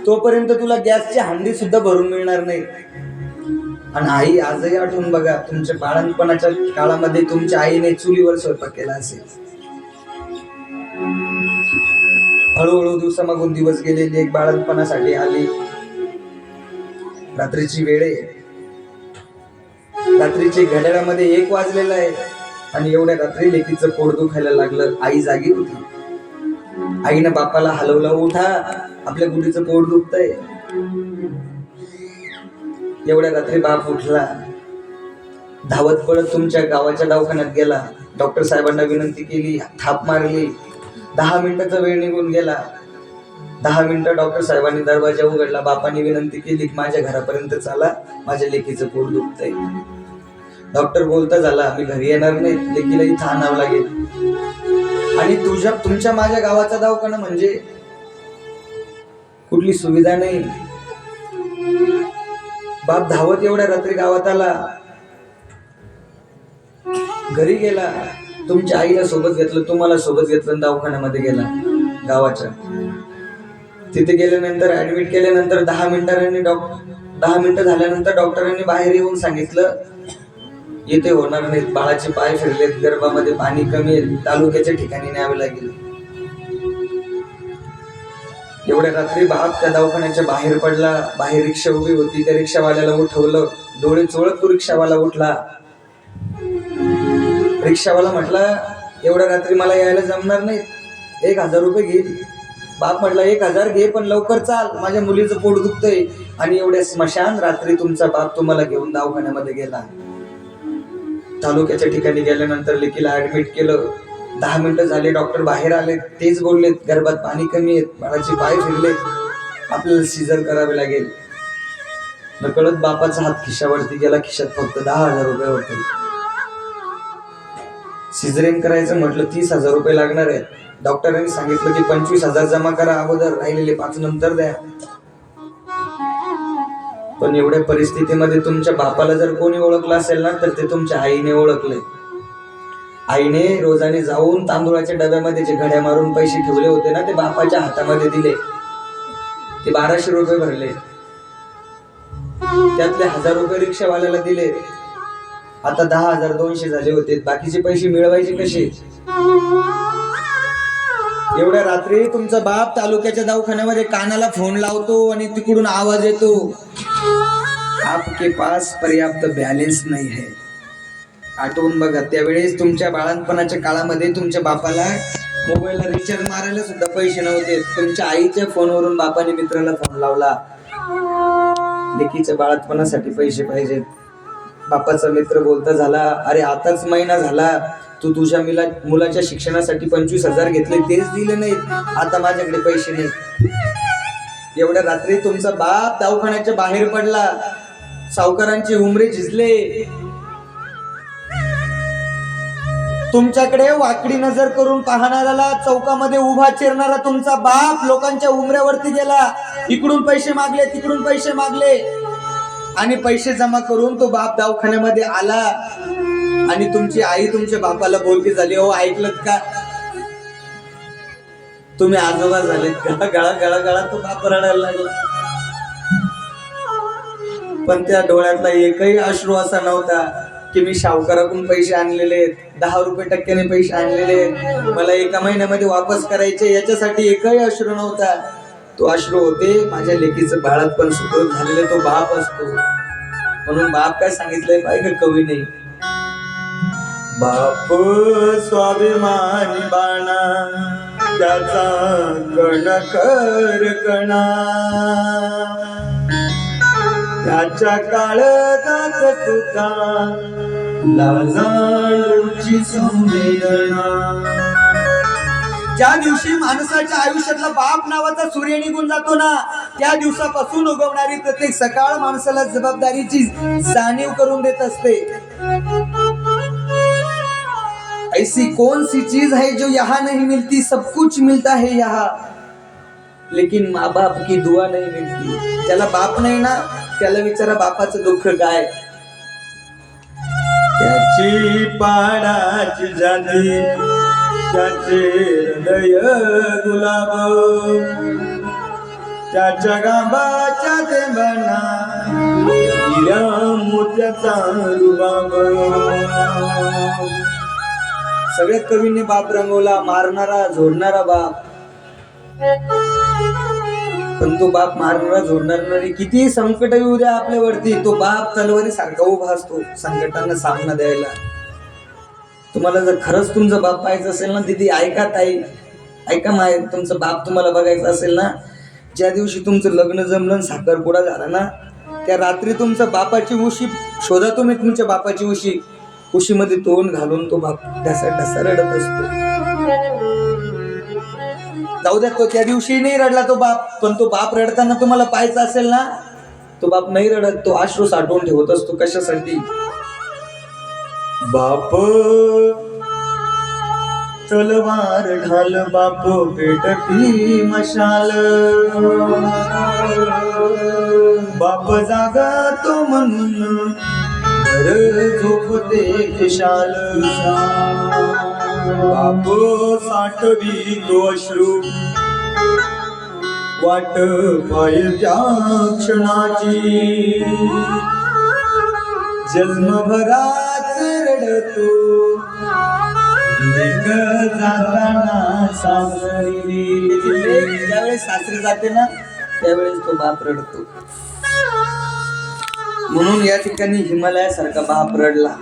तोपर्यंत तुला गॅसची हंडी सुद्धा भरून मिळणार नाही. आणि आई, आजही आठवून बघा, तुमच्या बाळंतपणाच्या काळामध्ये तुमच्या आईने चुलीवर स्वयंपाक केला असेल. हळूहळू दिवसामागून दिवस गेले. एक बाळंतपणासाठी आली. रात्रीची वेळ आहे. रात्रीची घड्याळामध्ये 1 वाजलेला आहे आणि एवढ्या रात्री लेकीचं पोट दुखायला लागलं. आई जागी होती. आईनं बापाला हलवलं, उठा, आपल्या गुडीचं पोट दुखतंय. एवढ्या रात्री बाप उठला, धावत पडत तुमच्या गावाच्या दवाखान्यात गेला. डॉक्टर साहेबांना विनंती केली, थाप मारली. 10 मिनिटाचा वेळ निघून गेला. 10 मिनिटं डॉक्टर साहेबांनी दरवाजा उघडला. बापाने विनंती केली, माझ्या घरापर्यंत चला, माझ्या लेकीचं पोट दुखतंय. डॉक्टर बोलता झाला, मी घरी येणार नाही, लेकीला इथं आणावं लागेल. आणि तुमच्या माझ्या गावाचा दवाखाना म्हणजे कुठली सुविधा नाही. बाप धावत एवढ्या रात्री गावात आला, घरी गेला. तुमच्या आईला सोबत घेतलं, तुम्हाला सोबत घेतलं, दवाखान्यामध्ये गेला गावाच्या. तिथे गेल्यानंतर ऍडमिट केल्यानंतर 10 मिनिटं झाल्यानंतर डॉक्टरांनी बाहेर येऊन सांगितलं, येथे होणार नाहीत, बाळाचे पाय फिरलेत, गर्भामध्ये पाणी कमी आहे, तालुक्याच्या ठिकाणी न्यावे लागेल. एवढ्या रात्री बाप त्या दवाखान्याच्या बाहेर पडला. बाहेर रिक्षा उभी होती, त्या रिक्षावाल्याला उठवलं. डोळे चोळत तो रिक्षावाला उठला. रिक्षावाला म्हटला, एवढ्या रात्री मला यायला जमणार नाही, 1,000 रुपये घेईल. बाप म्हटला, 1,000 घे, पण लवकर चाल, माझ्या मुलीचं पोट दुखतंय. आणि एवढ्या स्मशान रात्री तुमचा बाप तुम्हाला घेऊन दवाखान्यामध्ये गेला. तालुक्याच्या ठिकाणी गेल्यानंतर लेकीला ऍडमिट केलं. 10 मिनिटं झाले, डॉक्टर बाहेर आले. तेच बोललेत, गर्भात पाणी कमी आहेत, बाळाचे पाय फिरलेत, आपल्याला सीझर करावे लागेल. नकळत बापाचा हात खिशावरती गेला. खिशात फक्त 10,000 रुपये होते. सिझरिंग करायचं म्हटलं 30,000 रुपये लागणार आहेत. डॉक्टरांनी सांगितलं की 25,000 जमा करा अगोदर, राहिलेले 5 नंतर द्या. पण एवढ्या परिस्थितीमध्ये तुमच्या बापाला जर कोणी ओळखलं असेल ना तर ते तुमच्या आईने ओळखले. आईने रोजाने जाऊन तांदूळाच्या डब्यामध्ये जे घड्या मारून पैसे ठेवले होते ना ते बापाच्या हातामध्ये दिले. ते 1200 रुपये भरले, त्यातले 1000 रुपये रिक्षावाल्याला दिले. आता 10,200 झाले होते. बाकीचे पैसे मिळवायचे कसे? एवढ्या रात्री तुमचा बाप तालुक्याच्या दवाखान्यामध्ये कानाला फोन लावतो आणि तिकडून आवाज येतो, आपके पास पर्याप्त बॅलेन्स नाही है. आठवून बघा, त्यावेळेस तुमच्या बाळणपणाच्या काळामध्ये तुमच्या बापाला मोबाईलला रिचार्ज मारायला सुद्धा पैसे नव्हते. तुमच्या आईच्या फोनवरून बापाने मित्राला फोन लावला, लेकीच्या बाळणपणासाठी पैसे पाहिजेत. बापाचा मित्र बोलता झाला, अरे आताच महिना झाला, तू तुझ्या मुलाच्या शिक्षणासाठी 25,000 घेतले, तेच दिले नाहीत, आता माझ्याकडे पैसे नाहीत. एवढ्या रात्री तुमचा बाप दवाखान्याच्या बाहेर पडला, सावकारांचे उमरे झिजले. तुमच्याकडे वाकडी नजर करून पाहणाऱ्याला चौकामध्ये उभा चिरणारा तुमचा बाप लोकांच्या उमऱ्यावरती गेला. इकडून पैसे मागले, तिकडून पैसे मागले आणि पैसे जमा करून तो बाप दवाखान्यामध्ये आला. आणि तुमची आई तुमच्या बापाला बोलती झाली, हो ऐकलत का, तुम्ही आजोबा झालेत का? गळा गळा गळा तो बाप रडायला लागला. पण त्या डोळ्यातला एकही अश्रू असा नव्हता की मी सावकाराकडून पैसे आणलेले, 10 रुपये टक्क्याने पैसे आणलेले, मला एका महिन्यामध्ये वापस करायचे, याच्यासाठी एकही अश्रू नव्हता. तो अश्रू होते माझ्या लेकीचं बाळात सुखरूप झालेले तो बाप असतो. म्हणून बाप काय सांगितलंय पाहिजे कवीने, बाप स्वाभिमानी बाणा त्याचा कणखर कणा, त्याच्या काळजात तुका लाजाळूची संवेदना. ज्या दिवशी माणसाच्या आयुष्यातला बाप नावाचा सूर्य निघून जातो ना, त्या दिवसापासून उगवणारी प्रत्येक सकाळ माणसाला जबाबदारीची जाणीव करून देत असते. ऐसी कौन सी चीज है जो यहाँ नहीं मिलती, सब कुछ मिलता है यहाँ, लेकिन माँ बाप की दुआ नहीं मिलती. ज्याला बाप नाही ना त्याला विचारा बापाचं दुःख काय. त्याची पाडाची जाती, त्याचे हृदय गुलाब, त्याच्या गाभाच्या थेंबांना हिऱ्या मोत्याचा रुबाब. सगळ्या कवींनी बाप रंगवला, मारणारा झोडणारा बाप. पण तो बाप मारणारा झोडणारा किती संकट येऊ द्या आपल्यावरती, तो बाप तलवारी सारखा उभा असतो संकटांना सामना द्यायला. तुम्हाला जर खरंच तुमचा बाप पाहायचा असेल ना दीदी, ऐका ताई, ऐका माय, तुमचा बाप तुम्हाला बघायचा असेल ना, ज्या दिवशी तुमचं लग्न जमलं, साखरपुडा झाला ना, त्या रात्री तुमच्या बापाची उशी शोधा तुम्ही. तुमच्या बापाची उशीमध्ये तोंड घालून तो बाप ढसा ढसा रडत असतो. जाऊ द्या, तो त्या दिवशी नाही रडला तो बाप, पण तो बाप रडताना तुम्हाला पाहायचा असेल ना, तो बाप नाही रडत, तो अश्रू साठवून ठेवत असतो. कशासाठी? बाप तलवार ढाल, बाप पेटती मशाल, बाप जागा तो म्हणून घर झोपते खुशाल. बाप साठवी तो अश्रू, वाट पाय त्या क्षणाची, जन्मभरात रडतो लेक जाताना सासरी. ज्यावेळेस सासरी जाते ना त्यावेळेस तो बाप रडतो. म्हणून या ठिकाणी हिमालयासारखा बाप रडला.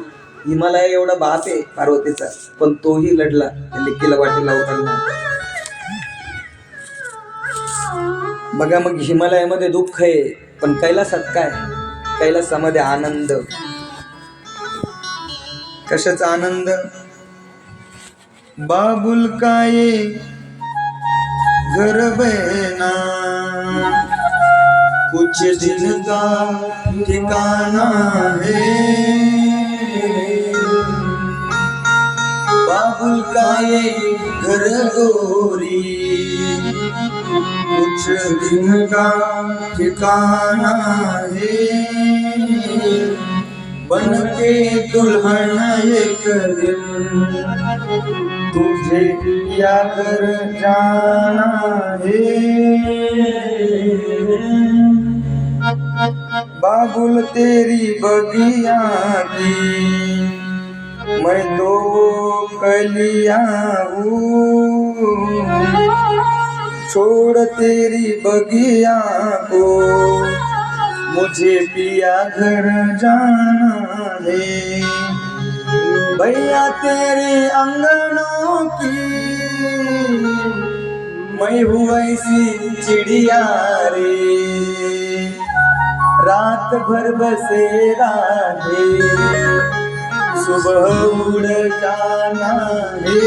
हिमालय एवढा बाप आहे पार्वतीचा, पण तोही लढला लेकीला वाटेला उतरला. बघा, मग हिमालयामध्ये दुःख आहे, पण कैलासात काय? कैलासामध्ये आनंद. कशाचा आनंद? बाबुल काय घर बहना, कुछ दिन का ठिकाना है, बाबुल का ये घर गोरी, कुछ दिन का ठिकाना है, बन के दुल्हन एक दिन तुझे या घर जाना है। बाबुल तेरी बगिया की मैं तो कलिया हूँ, छोड़ तेरी बगिया को मुझे पिया घर जाना है। भैया तेरे अंगनों की मैं हूँ ऐसी चिड़िया रे, रात भर बसेरा है, सुबह उड़ जाना है।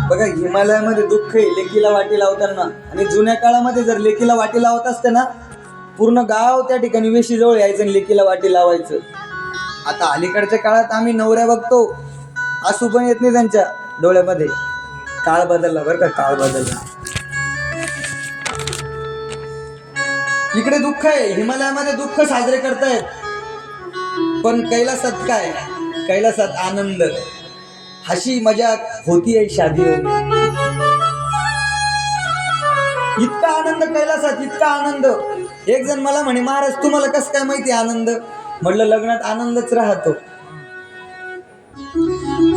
बघा, हिमालयामध्ये दुःख आहे लेकीला वाटी लावताना, आणि जुन्या काळामध्ये जर लेकीला वाटी लावत असते ना, पूर्ण गाव त्या ठिकाणी वेशीजवळ यायचं आणि लेकीला वाटी लावायचं. आता अलीकडच्या काळात आम्ही नवऱ्या बघतो, आसू पण येत नाही त्यांच्या डोळ्यामध्ये. काळ बदलला बरं का, काळ बदलला. इकडे दुःख आहे, हिमालयामध्ये दुःख साजरे करतायत, पण कैलासात काय? कैलासात आनंद, हसी मजाक होती है शादियों में. इतका आनंद कैलासात, इतका आनंद. एक जण मला म्हणे, महाराज तुम्हाला कसं काय माहिती आनंद? म्हटलं लग्नात आनंदच राहतो.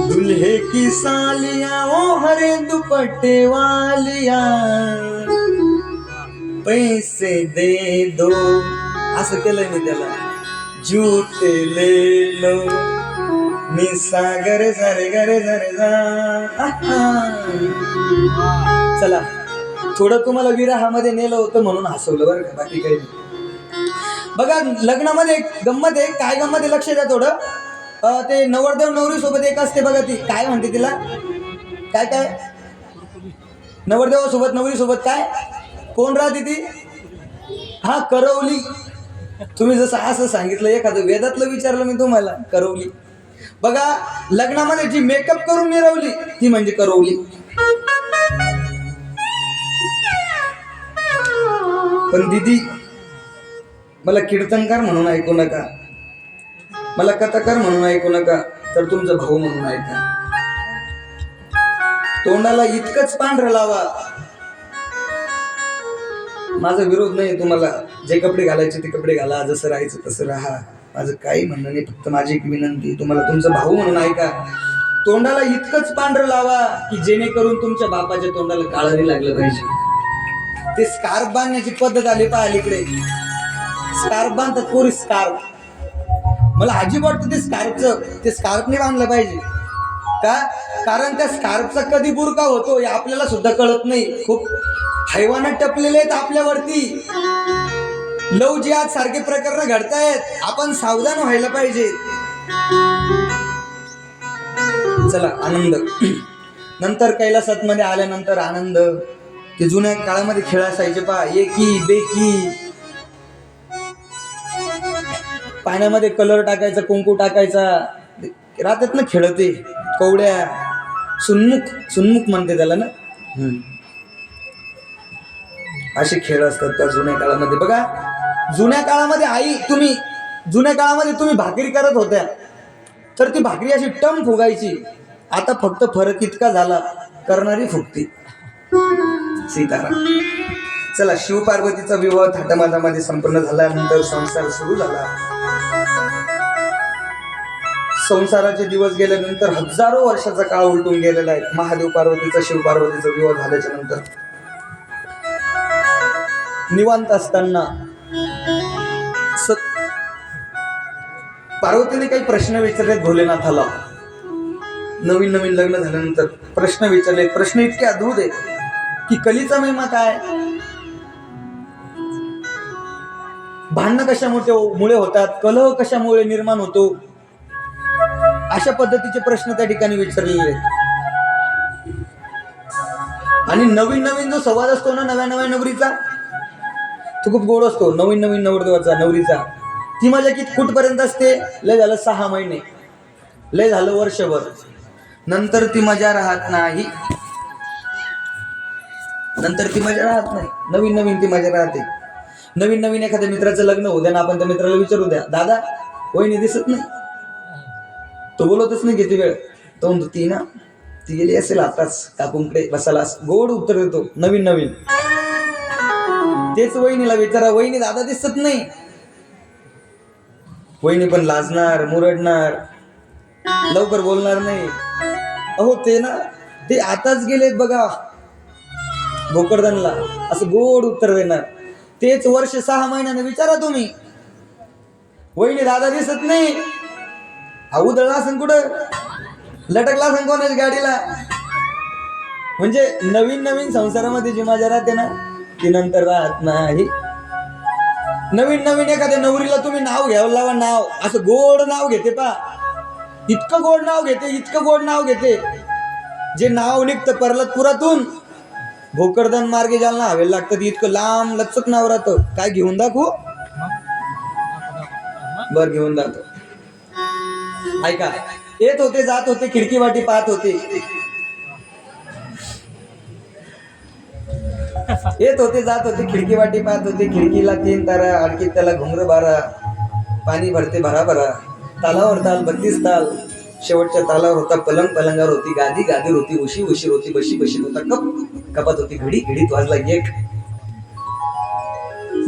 दुल्हे की सालिया ओ हरे दुपट्टे वालिया, पैसे दे दो, असं केलं मी त्याला. जूते ले लो, निसागर सारे गरे जरे जा. चला, थोडं तुम्हाला विरहामध्ये नेलं होतं म्हणून हसवलं बरं का, बाकी काही नाही. बघा, लग्नामध्ये एक गंमत आहे. काय गंमत आहे लक्ष द्या थोडं. ते नवरदेव नवरी सोबत एक असते बघा, ती काय म्हणते तिला, काय काय नवरदेवा सोबत नवरी सोबत काय कोण राहते ती? हा, करवली. तुम्ही जसं असं सांगितलं, एखादं वेदातलं विचारलं मी तुम्हाला, करवली. बघा, लग्नामध्ये जी मेकअप करून मिरवली ती म्हणजे करवली. पण दीदी, मला कीर्तनकार म्हणून ऐकू नका, मला कथाकार म्हणून ऐकू नका, तर तुमचा भाऊ म्हणून ऐका. तोंडाला इतकंच पांढरं लावा. माझा विरोध नाही तुम्हाला, जे कपडे घालायचे ते कपडे घाला, जसं राहायचं तसं राहा, माझं काही म्हणणं नाही. फक्त माझी एक विनंती, तुम्हाला तुमचा भाऊ म्हणून ऐका. तोंडाला इतकंच पांढरं लावा की जेणेकरून तुमच्या बापाच्या तोंडाला काळं नाही लागलं पाहिजे. ते स्कार्फ बांधण्याची पद्धत आली पहा अलीकडे. स्कार्फ बांधतात पोरी, स्कार्फ. मला अजिब वाटतं ते स्कार्फचं. ते स्कार्फ नाही बांधलं पाहिजे का? कारण त्या स्कार्फचा कधी बुरका होतो हे आपल्याला सुद्धा कळत नाही. खूप हैवानात टपलेले आहेत आपल्यावरती. लव जिहाद सारखे प्रकरण घडतायत. आपण सावधान व्हायला पाहिजे. चला, आनंद. नंतर कैलासात मध्ये आल्यानंतर आनंद. ते जुन्या काळामध्ये खेळ असायचे पहा, एकी बेकी. पाण्यामध्ये कलर टाकायचा, कुंकू टाकायचा, राहतात ना खेळते. कवड्या, सुन्मुख म्हणते त्याला ना. असे खेळ असतात त्या जुन्या काळामध्ये. बघा, जुन्या काळामध्ये जुन्या काळामध्ये तुम्ही भाकरी करत होत्या तर ती भाकरी अशी टम फुगायची. आता फक्त फरक इतका झाला, करणारी फुगती. सीताराम. चला, शिवपार्वतीचा विवाह थाटामाटामध्ये संपन्न झाल्यानंतर संसार सुरू झाला. संसाराचे दिवस गेल्यानंतर हजारो वर्षाचा काळ उलटून गेलेला आहे. महादेव पार्वतीचा शिवपार्वतीचा विवाह झाल्याच्या नंतर निवांत असताना पार्वतीने काही प्रश्न विचारलेत भोलेनाथाला. नवीन नवीन लग्न झाल्यानंतर प्रश्न विचारले. प्रश्न इतके अद्भुत आहेत की कलीचा महिमा काय, भांडणं कशामुळे होतात, कलह कशामुळे निर्माण होतो, अशा पद्धतीचे प्रश्न त्या ठिकाणी विचारलेले आहेत. आणि नवीन नवीन जो संवाद असतो ना नव्या नव्या नवरीचा, तो खूप गोड असतो. नवीन नवीन नवरदेवाचा नवरीचा ती मजा कुठपर्यंत असते? लय झालं 6 महिने, लय झालं वर्षभर, नंतर ती मजा राहत नाही. नंतर ती मजा राहत नाही. नवीन नवीन ती मजा राहते. नवीन नवीन एखाद्या मित्राचं लग्न होऊ द्या ना, आपण त्या मित्राला विचारू द्या, दादा वहिनी दिसत नाही. तो बोलतच नाही किती वेळ. तो म्हणतो ती ना, ती गेली असेल आताच काकूंकडे बसायला. गोड उत्तर देतो नवीन नवीन. तेच वहिनीला विचारा, वहिनी दादा दिसत नाही. वहिनी पण लाजणार, मुरडणार, लवकर बोलणार नाही. अहो ते ना, ते आताच गेलेत बघा भोकरदनला, असं गोड उत्तर देणार. तेच वर्ष 6 महिन्याने विचारा तुम्ही, वहिनी दादा दिसत नाही. हा उधळला असेल कुठं, लटकला असेल कोणाच्या गाडीला. म्हणजे नवीन नवीन संसारामध्ये जी मजा राहते ना, ती नंतर राहत नाही. नवीन नवीन एखाद्या नवरीला तुम्ही नाव घ्यावं लावा, नाव असं गोड नाव घेते पा, इतकं गोड नाव घेते, इतकं गोड नाव घेते. जे नाव निघतं पर्लतपुरातून भोकरदन मार्गे जालना हवेला लागतं, इतकं लांब लचक नाव राहतं. काय घेऊन दाखवू? बर घेऊन दाखव. ऐका, येत होते जात होते खिडकी वाटी पाहत होते. येत होते जात होते खिडकी वाटी पाहत होते. खिडकीला 3 तारा, अडकीत त्याला घुंगर बारा. पाणी भरते भरा भरा. तालावर ताल 32 ताल. शेवटच्या तालावर होता पलंग, पलंगावर होती गादी, गादीवर होती उशी, उशीर होती बशी, बशीत होता कप, कपात होती घडी, घडीत वाजला 1.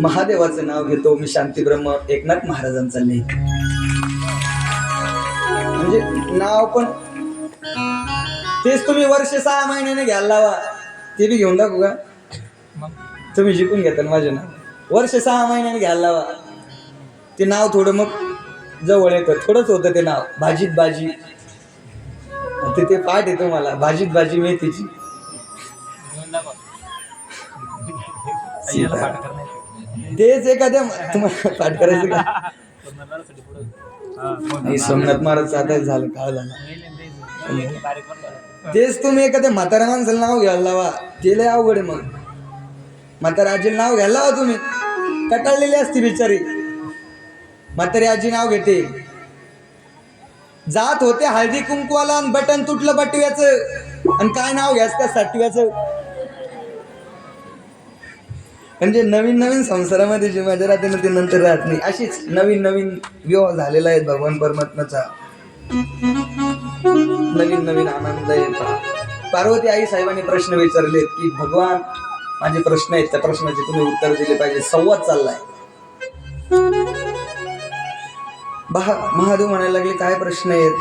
महादेवाचं नाव घेतो मी शांतीब्रह्म एकनाथ महाराजांचा लेख. म्हणजे नाव पण तेच तुम्ही वर्ष 6 महिन्याने घ्यायला लावा. ते बी घेऊन दाखवू का? तुम्ही जिंकून घेता माझे नाव. वर्ष 6 महिन्याने घ्यायला लावा. ते नाव थोडं मग जवळ येतं. थोडंच होतं ते नाव, भाजीत भाजी. ते पाठ येतो मला, भाजीत भाजी मेथीची. तेच एखाद्या तुम्हाला पाठ करायचं का? सोमनाथ महाराज आता झालं काळ झाला. तेच तुम्ही एखाद्या म्हाताऱ्या माणसाला नाव घ्यायला लावा, ते लय अवघड आहे. मग म्हाताऱ्या आजीला नाव घ्यायला लावा तुम्ही, कटाळलेली असती बिचारी. म्हातारी आजी नाव घेते. जात होते हळदी कुंकवाला आणि बटन तुटलं बटव्याचं, आणि काय नाव घ्यायचं त्या साठव्याचं. म्हणजे नवीन नवीन संसारामध्ये जी मजा राहते ना, ते नंतर राहत नाही. अशीच नवीन नवीन विवाह झालेला आहे भगवान परमात्म्याचा. नवीन नवीन आनंद आहे. पार्वती आई साहेबांनी प्रश्न विचारलेत की भगवान माझे प्रश्न आहेत, त्या प्रश्नाचे तुम्ही उत्तर दिले पाहिजे. संवाद चाललाय. महादेव म्हणायला लागले काय प्रश्न आहेत?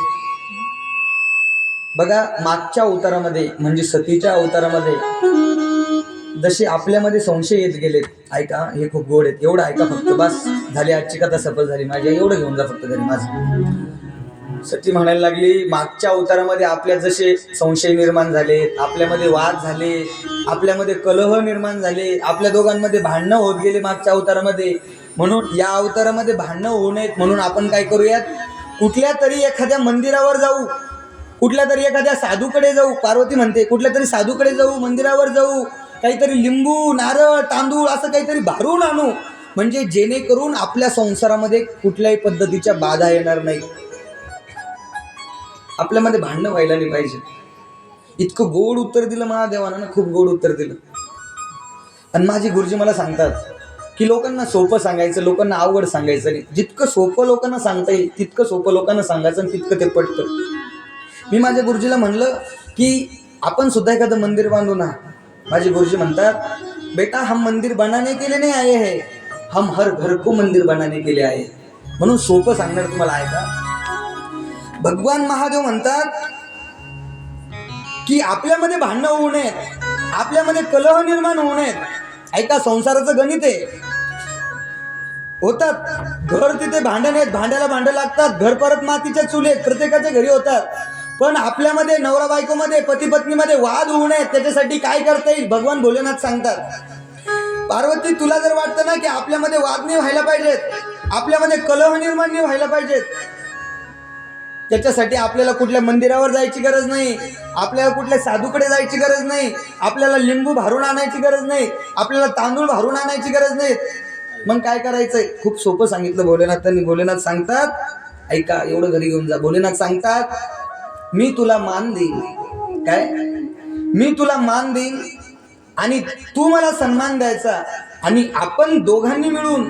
बघा, मागच्या अवतारामध्ये म्हणजे सतीच्या अवतारामध्ये जसे आपल्यामध्ये संशय येत गेलेत. ऐका, हे खूप गोड आहेत. एवढं ऐका फक्त, बस झाली आजची कथा सफल झाली माझी. एवढं घेऊन जा फक्त घरी माझं. सती म्हणायला लागली मागच्या अवतारामध्ये आपल्या जसे संशय निर्माण झाले, आपल्यामध्ये वाद झाले, आपल्यामध्ये कलह निर्माण झाले, आपल्या दोघांमध्ये भांडणं होत गेले मागच्या अवतारामध्ये. म्हणून या अवतारामध्ये भांडणं होऊ नयेत म्हणून आपण काय करूयात, कुठल्या तरी एखाद्या मंदिरावर जाऊ, कुठल्या तरी एखाद्या साधूकडे जाऊ. पार्वती म्हणते कुठल्या तरी साधूकडे जाऊ, मंदिरावर जाऊ, काहीतरी लिंबू नारळ तांदूळ असं काहीतरी भारून आणू, म्हणजे जेणेकरून आपल्या संसारामध्ये कुठल्याही पद्धतीच्या बाधा येणार नाही, आपल्यामध्ये भांडणं व्हायला नाही पाहिजे. इतकं गोड उत्तर दिलं महादेवानं ना, खूप गोड उत्तर दिलं. आणि माझी गुरुजी मला सांगतात की लोकांना सोपं सांगायचं, लोकांना अवघड सांगायचं नाही. जितकं सोपं लोकांना सांगता येईल तितकं सोपं लोकांना सांगायचं आणि तितकं ते पटतं. मी माझ्या गुरुजीला म्हणलं की आपण सुद्धा एखादं मंदिर बांधू ना. माझे गुरुजी म्हणतात बेटा हम मंदिर बनाने के लिए नहीं आए हैं, हम हर घर को मंदिर बनाने के लिए आए. म्हणून सोपं सांगणार तुम्हाला. ऐका, भगवान महादेव म्हणतात की आपल्यामध्ये भांडणं होऊ नयेत, आपल्यामध्ये कलह निर्माण होऊ नयेत. ऐका, संसाराचं गणित आहे. होतात घर तिथे भांडण आहेत, भांड्याला भांडं लागतात, घर परत मातीच्या चुलीत प्रत्येकाच्या घरी होतात. पण आपल्यामध्ये नवरा बायकोमध्ये पती पत्नीमध्ये वाद होऊ नयेत, त्याच्यासाठी काय करता येईल भगवान भोलेनाथ सांगतात. पार्वती तुला जर वाटतं ना की आपल्यामध्ये वाद नाही व्हायला पाहिजेत, आपल्यामध्ये कलह निर्माण नाही व्हायला पाहिजेत, त्याच्यासाठी आपल्याला कुठल्या मंदिरावर जायची गरज नाही, आपल्याला कुठल्या साधूकडे जायची गरज नाही, आपल्याला लिंबू भारून आणायची गरज नाही, आपल्याला तांदूळ भारून आणायची गरज नाही. मग काय करायचंय? खूप सोपं सांगितलं भोलेनाथांनी. भोलेनाथ सांगतात, ऐका, एवढं घरी घेऊन जा. भोलेनाथ सांगतात, मी तुला मान देईन. काय? मी तुला मान देईन आणि तू मला सन्मान द्यायचा आणि आपण दोघांनी मिळून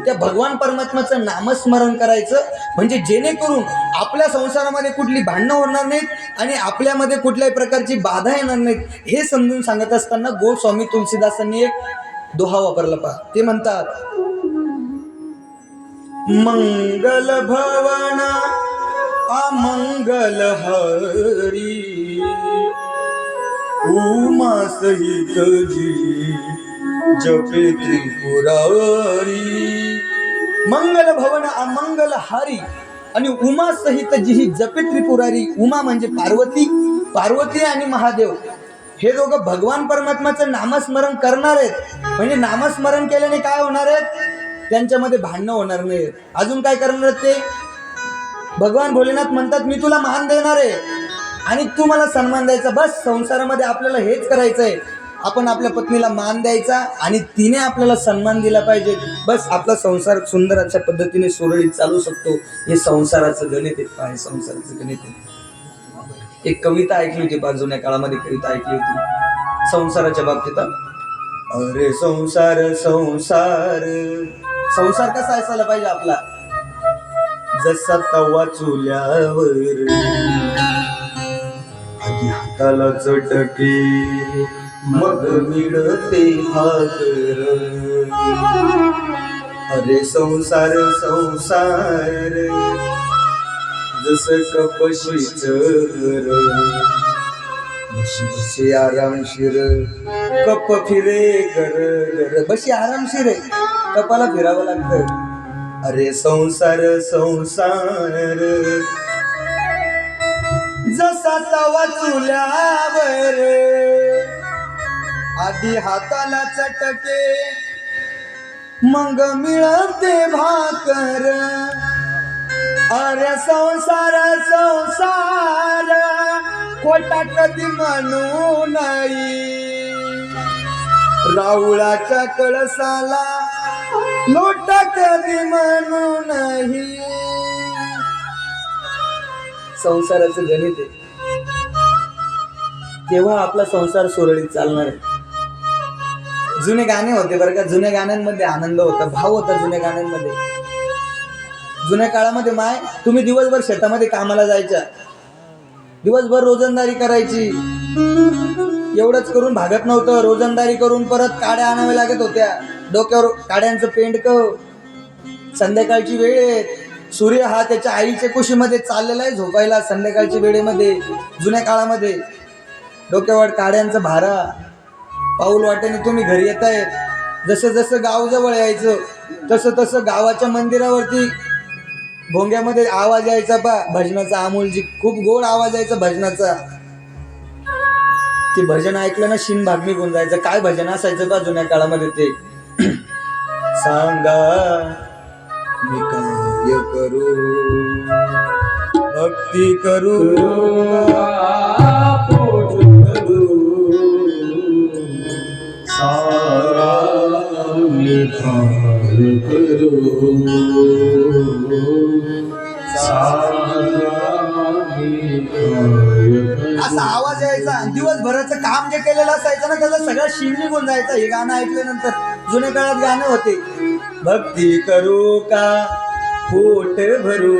त्या भगवान परमात्माचं नामस्मरण करायचं, म्हणजे जेणेकरून आपल्या संसारामध्ये कुठली भांडणं होणार नाहीत आणि आपल्यामध्ये कुठल्याही प्रकारची बाधा येणार नाहीत. हे समजून सांगत असताना गोस्वामी तुलसीदासांनी एक दोहा वापरला पहा. ते म्हणतात, मंगल भवन अमंगल हरी, उमा सहित जी जपे त्रिपुरारी. मंगल भवन अमंगल हारी आणि उमा सहित जी जपे त्रिपुरारी. उमा म्हणजे पार्वती, पार्वती आणि महादेव हे दोघं भगवान परमात्माचं नामस्मरण करणार आहेत. म्हणजे नामस्मरण केल्याने काय होणार आहेत? त्यांच्यामध्ये भांडणं होणार नाहीत. अजून काय करणार आहेत ते? भगवान भोलेनाथ म्हणतात, मी तुला मान देणार आहे आणि तू मला सन्मान द्यायचा. बस संसारामध्ये आपल्याला हेच करायचंय. आपण आपल्या पत्नीला मान द्यायचा आणि तिने आपल्याला सन्मान दिला पाहिजे. बस आपला संसार सुंदर अशा पद्धतीने सुरळीत चालू शकतो. हे संसाराचं गणित आहे. संसाराचं गणित आहे. एक कविता ऐकली होती पहा, जुन्या काळामध्ये कविता ऐकली होती संसाराच्या बाबतीत. अरे संसार संसार, संसार कसा असायला पाहिजे आपला? जसा तवा चुल्यावर आधी हाताला चटके मग मिळते भाकर. अरे संसार संसार जसं कपशीच घर, बशी बशी आरामशीर कप फिरे गर गर. बशी आरामशीर आहे, कपाला फिरावं लागतं. अरे संसार संसार जसा तवा चुल्यावर आधी हाताला चटके मग मिळते भाकर. अरे संसार संसार खोटा कधी म्हणू नाही, राहुळाच्या कळसाला लोटा कधी म्हणू नाही. संसाराचं गणित आहे. तेव्हा आपला संसार सुरळीत चालणार आहे. जुने गाणे होते बरं का, जुन्या गाण्यांमध्ये आनंद होता, भाव होता जुन्या गाण्यांमध्ये. जुन्या काळामध्ये माय, तुम्ही दिवसभर शेतामध्ये कामाला जायच्या, दिवसभर रोजंदारी करायची. एवढंच करून भागत नव्हतं. रोजंदारी करून परत काड्या आणाव्या लागत होत्या. डोक्यावर काड्यांचं पेंडक. संध्याकाळची वेळ, सूर्य हा त्याच्या आईच्या कुशीमध्ये चाललेला आहे झोपायला संध्याकाळच्या वेळेमध्ये. जुन्या काळामध्ये डोक्यावर काड्यांचा भारा. पाऊल वाटेने तुम्ही घरी येत आहे. जसं जसं गाव जवळ यायचं तसं तसं गावाच्या मंदिरावरती भोंग्यामध्ये आवाज यायचा पा भजनाचा. अमोलजी खूप गोड आवाज यायचा भजनाचा. ते भजन ऐकलं ना शिन भाग निघून जायचं. काय भजन असायचं पा जुन्या काळामध्ये ते. सांगा मी काय करू, भक्ती करू पोट करू, सारा मी काय करू, सारा मी काय करू. असा आवाज यायचा. दिवसभराचं काम जे केलेलं असायचं ना त्याचा सगळा शिन निघून जायचा. हे गाणं ऐकल्यानंतर जुन्या काळात गाणं होते, भक्ती करू का पोट भरू,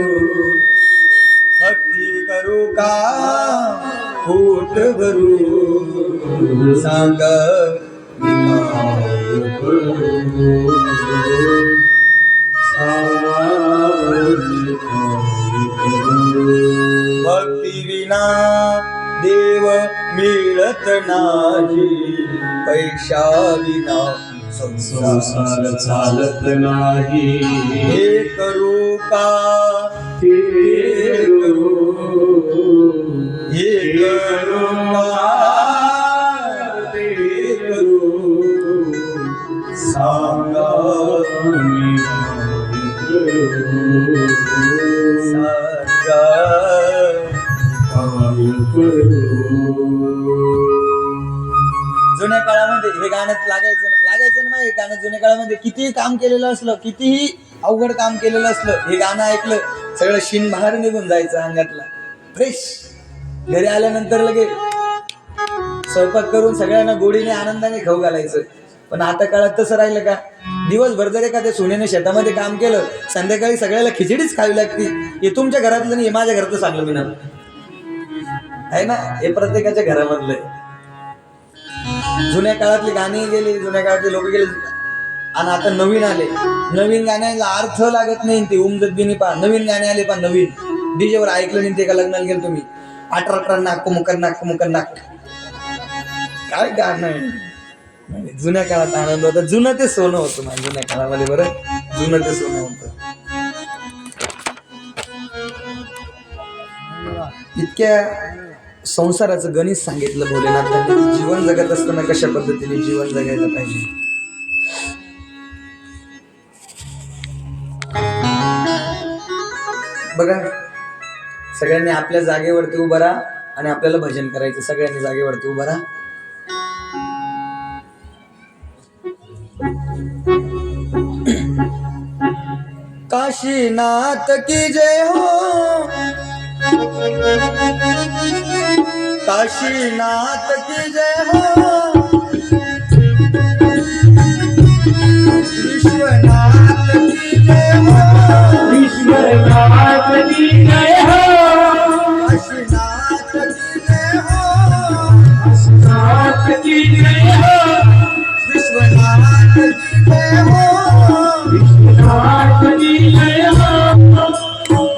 भक्ती करू का पोट भरू, सांग मी काय करू, सारा मी काय करू. भक्ती विना देव मिळत नाही, पैशा विना संसार चालत नाही. हे करू का ते करू, हे करू का ते करू, सांगा मी काय करू, सांगा काय करू. जुन्या काळामध्ये हे गाण्यात लागायचं ना हे गाणं. जुन्या काळामध्ये कितीही काम केलेलं असलं, कितीही अवघड काम केलेलं असलं, हे गाणं ऐकलं सगळं शिन बाहेर निघून जायचं अंगातला, फ्रेश. घरी आल्यानंतर लगे स्वयंपाक करून सगळ्यांना गोडीने आनंदाने खाऊ घालायचं. पण आता काळात तसं राहिलं का? दिवसभर जर एखाद्या सोन्याने शेतामध्ये काम केलं, संध्याकाळी सगळ्याला खिचडीच खावी लागती. हे तुमच्या घरातलं नाही, हे माझ्या घरातलं सांगलं मी ना, आहे ना, हे प्रत्येकाच्या घरामधलं आहे. जुन्या काळातली गाणी गेली, जुन्या काळातले लोक गेले, आणि आता नवीन आले. नवीन गाण्याला अर्थ लागत नाही, ते उमजत बी नाही. पहा नवीन गाणे आले, पहा नवीन डीजेवर ऐकलं नाही ते का लग्नाला गेलं तुम्ही, 18 नाक मुकर नाक, काय गाणं आहे. जुन्या काळात आनंद होता, जुनं ते सोनं होतं ना जुन्या काळामध्ये. बरं, जुनं ते सोनं होतं. इतक्या संसाराचं गणित सांगितलं भोलेनाथांनी की जीवन जगत असताना कशा पद्धतीने जीवन जगायला पाहिजे. बघा, सगळ्यांनी आपल्या जागेवरती उभं राहा आणि आपल्याला भजन करायचं. सगळ्यांनी जागेवरती उभं राहा. काशीनाथ की जय हो, काशीनाथ की जय हो, विश्वनाथ की जय हो, विश्वनाथ की जय हो, काशीनाथ की जय हो, काशीनाथ की जय हो, विश्वनाथ की जय हो, विश्वनाथ की जय हो,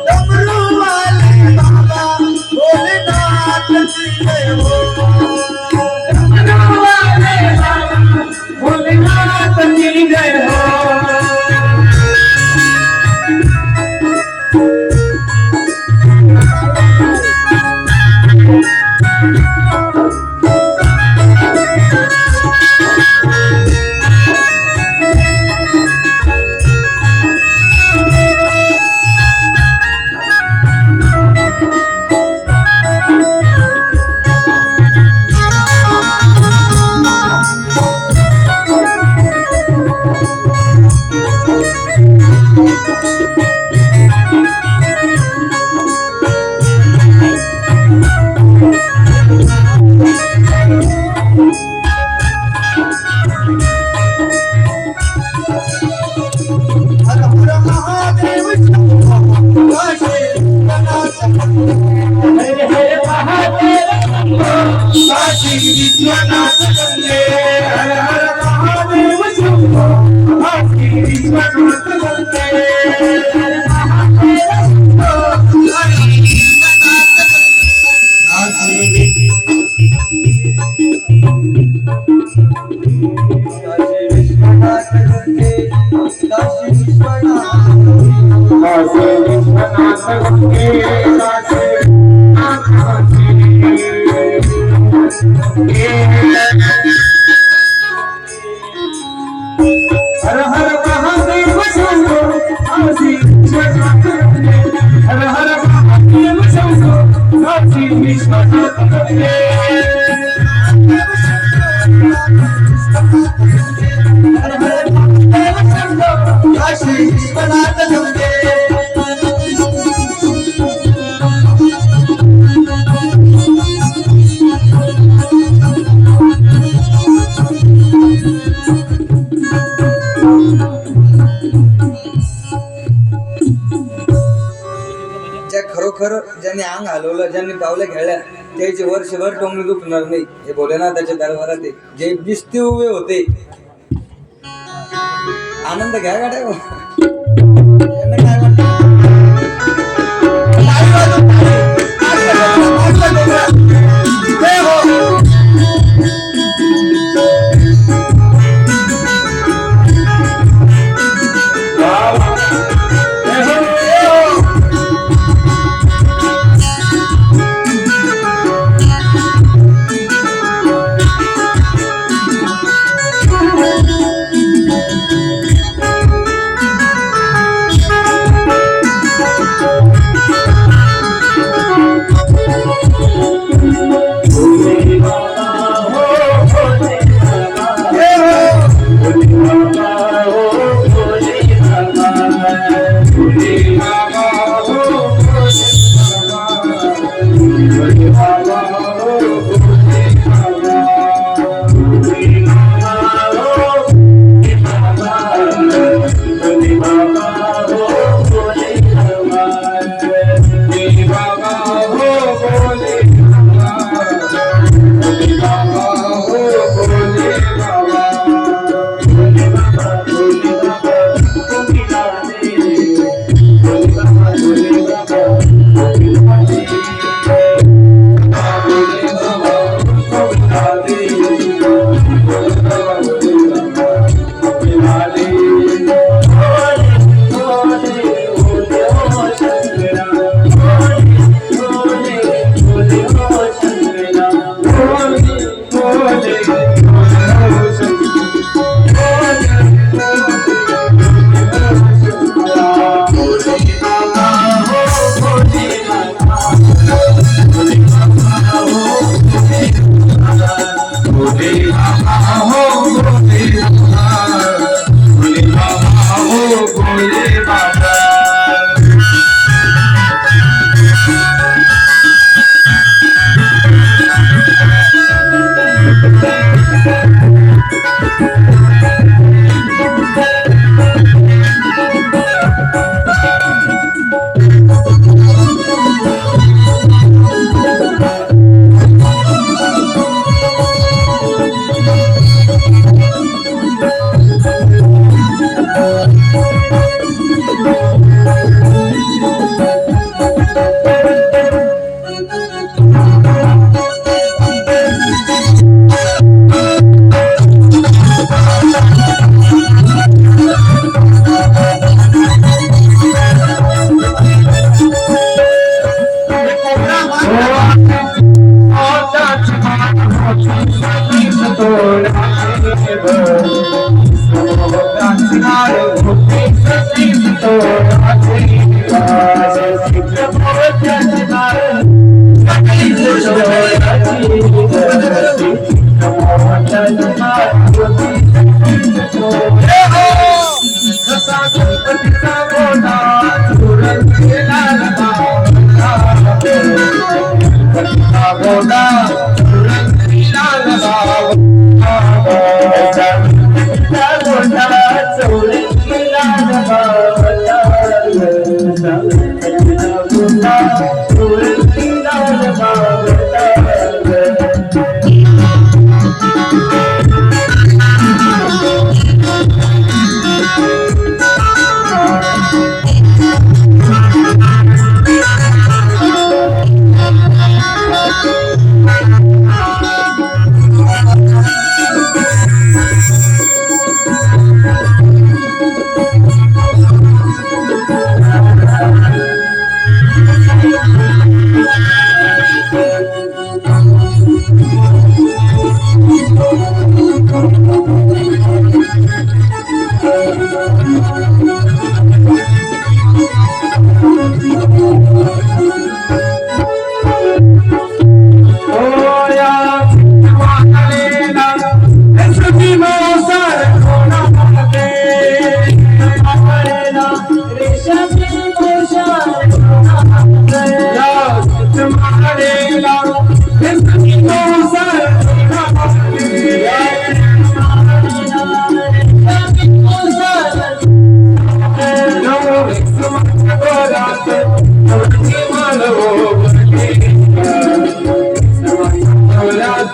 डमरू वाले बाबा भोलेनाथ की जय हो, डमरू वाले बाबा भोलेनाथ की जय हो. हर हर महादेव शंभो काशी विश्वनाथ हर हर महादेव शंभो काशी विश्वनाथ हर हर महादेव शंभो काशी विश्वनाथ खरोखर ज्यांनी अंग हलवलं, ज्यांनी पावल्या खेळल्या, त्याचे वर्षभर टोंगली दुखणार नाही. हे भोलेनाथाच्या दरबारात आहे. जे दिसते उभे होते, आनंद घ्या गाड्या. त्यांना काय वाटतं?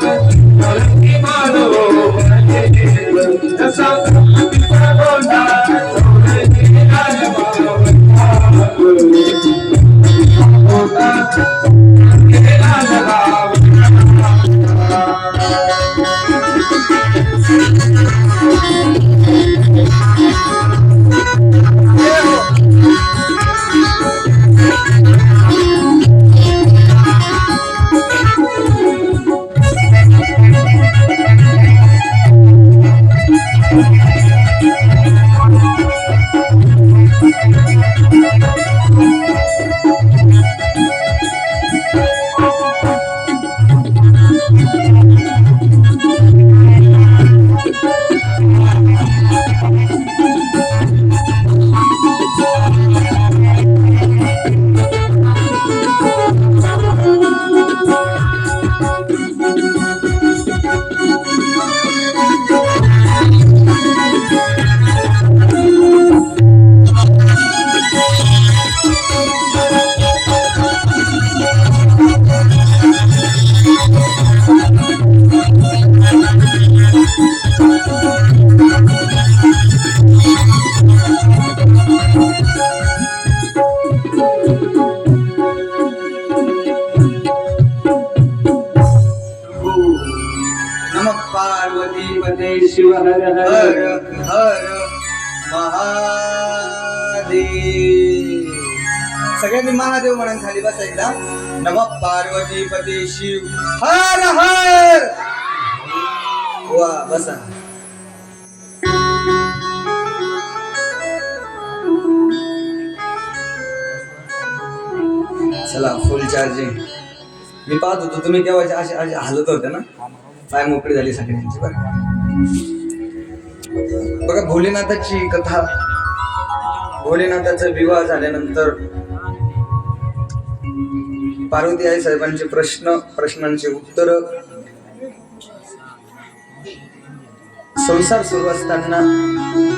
सारंगी मानव जसा तिचा गोंडा चौरंगी नमः पार्वती पते शिव हर हर हर हर महादेव. सगळ्यांनी महादेव म्हणून खाली बसा एकदा. नमः पार्वती पते शिव हर हर. वा बसा. चला फुल चार्जिंग. मी पाहत होतो तुम्ही केव्हा असे असे हलत होते ना, पाय मोकळी झाली सगळ्यांची. बरं बघा भोलेनाथाची कथा. भोलेनाथाचा विवाह झाल्यानंतर पार्वती आई साहेबांचे प्रश्नांचे उत्तर. संसार सुरू असताना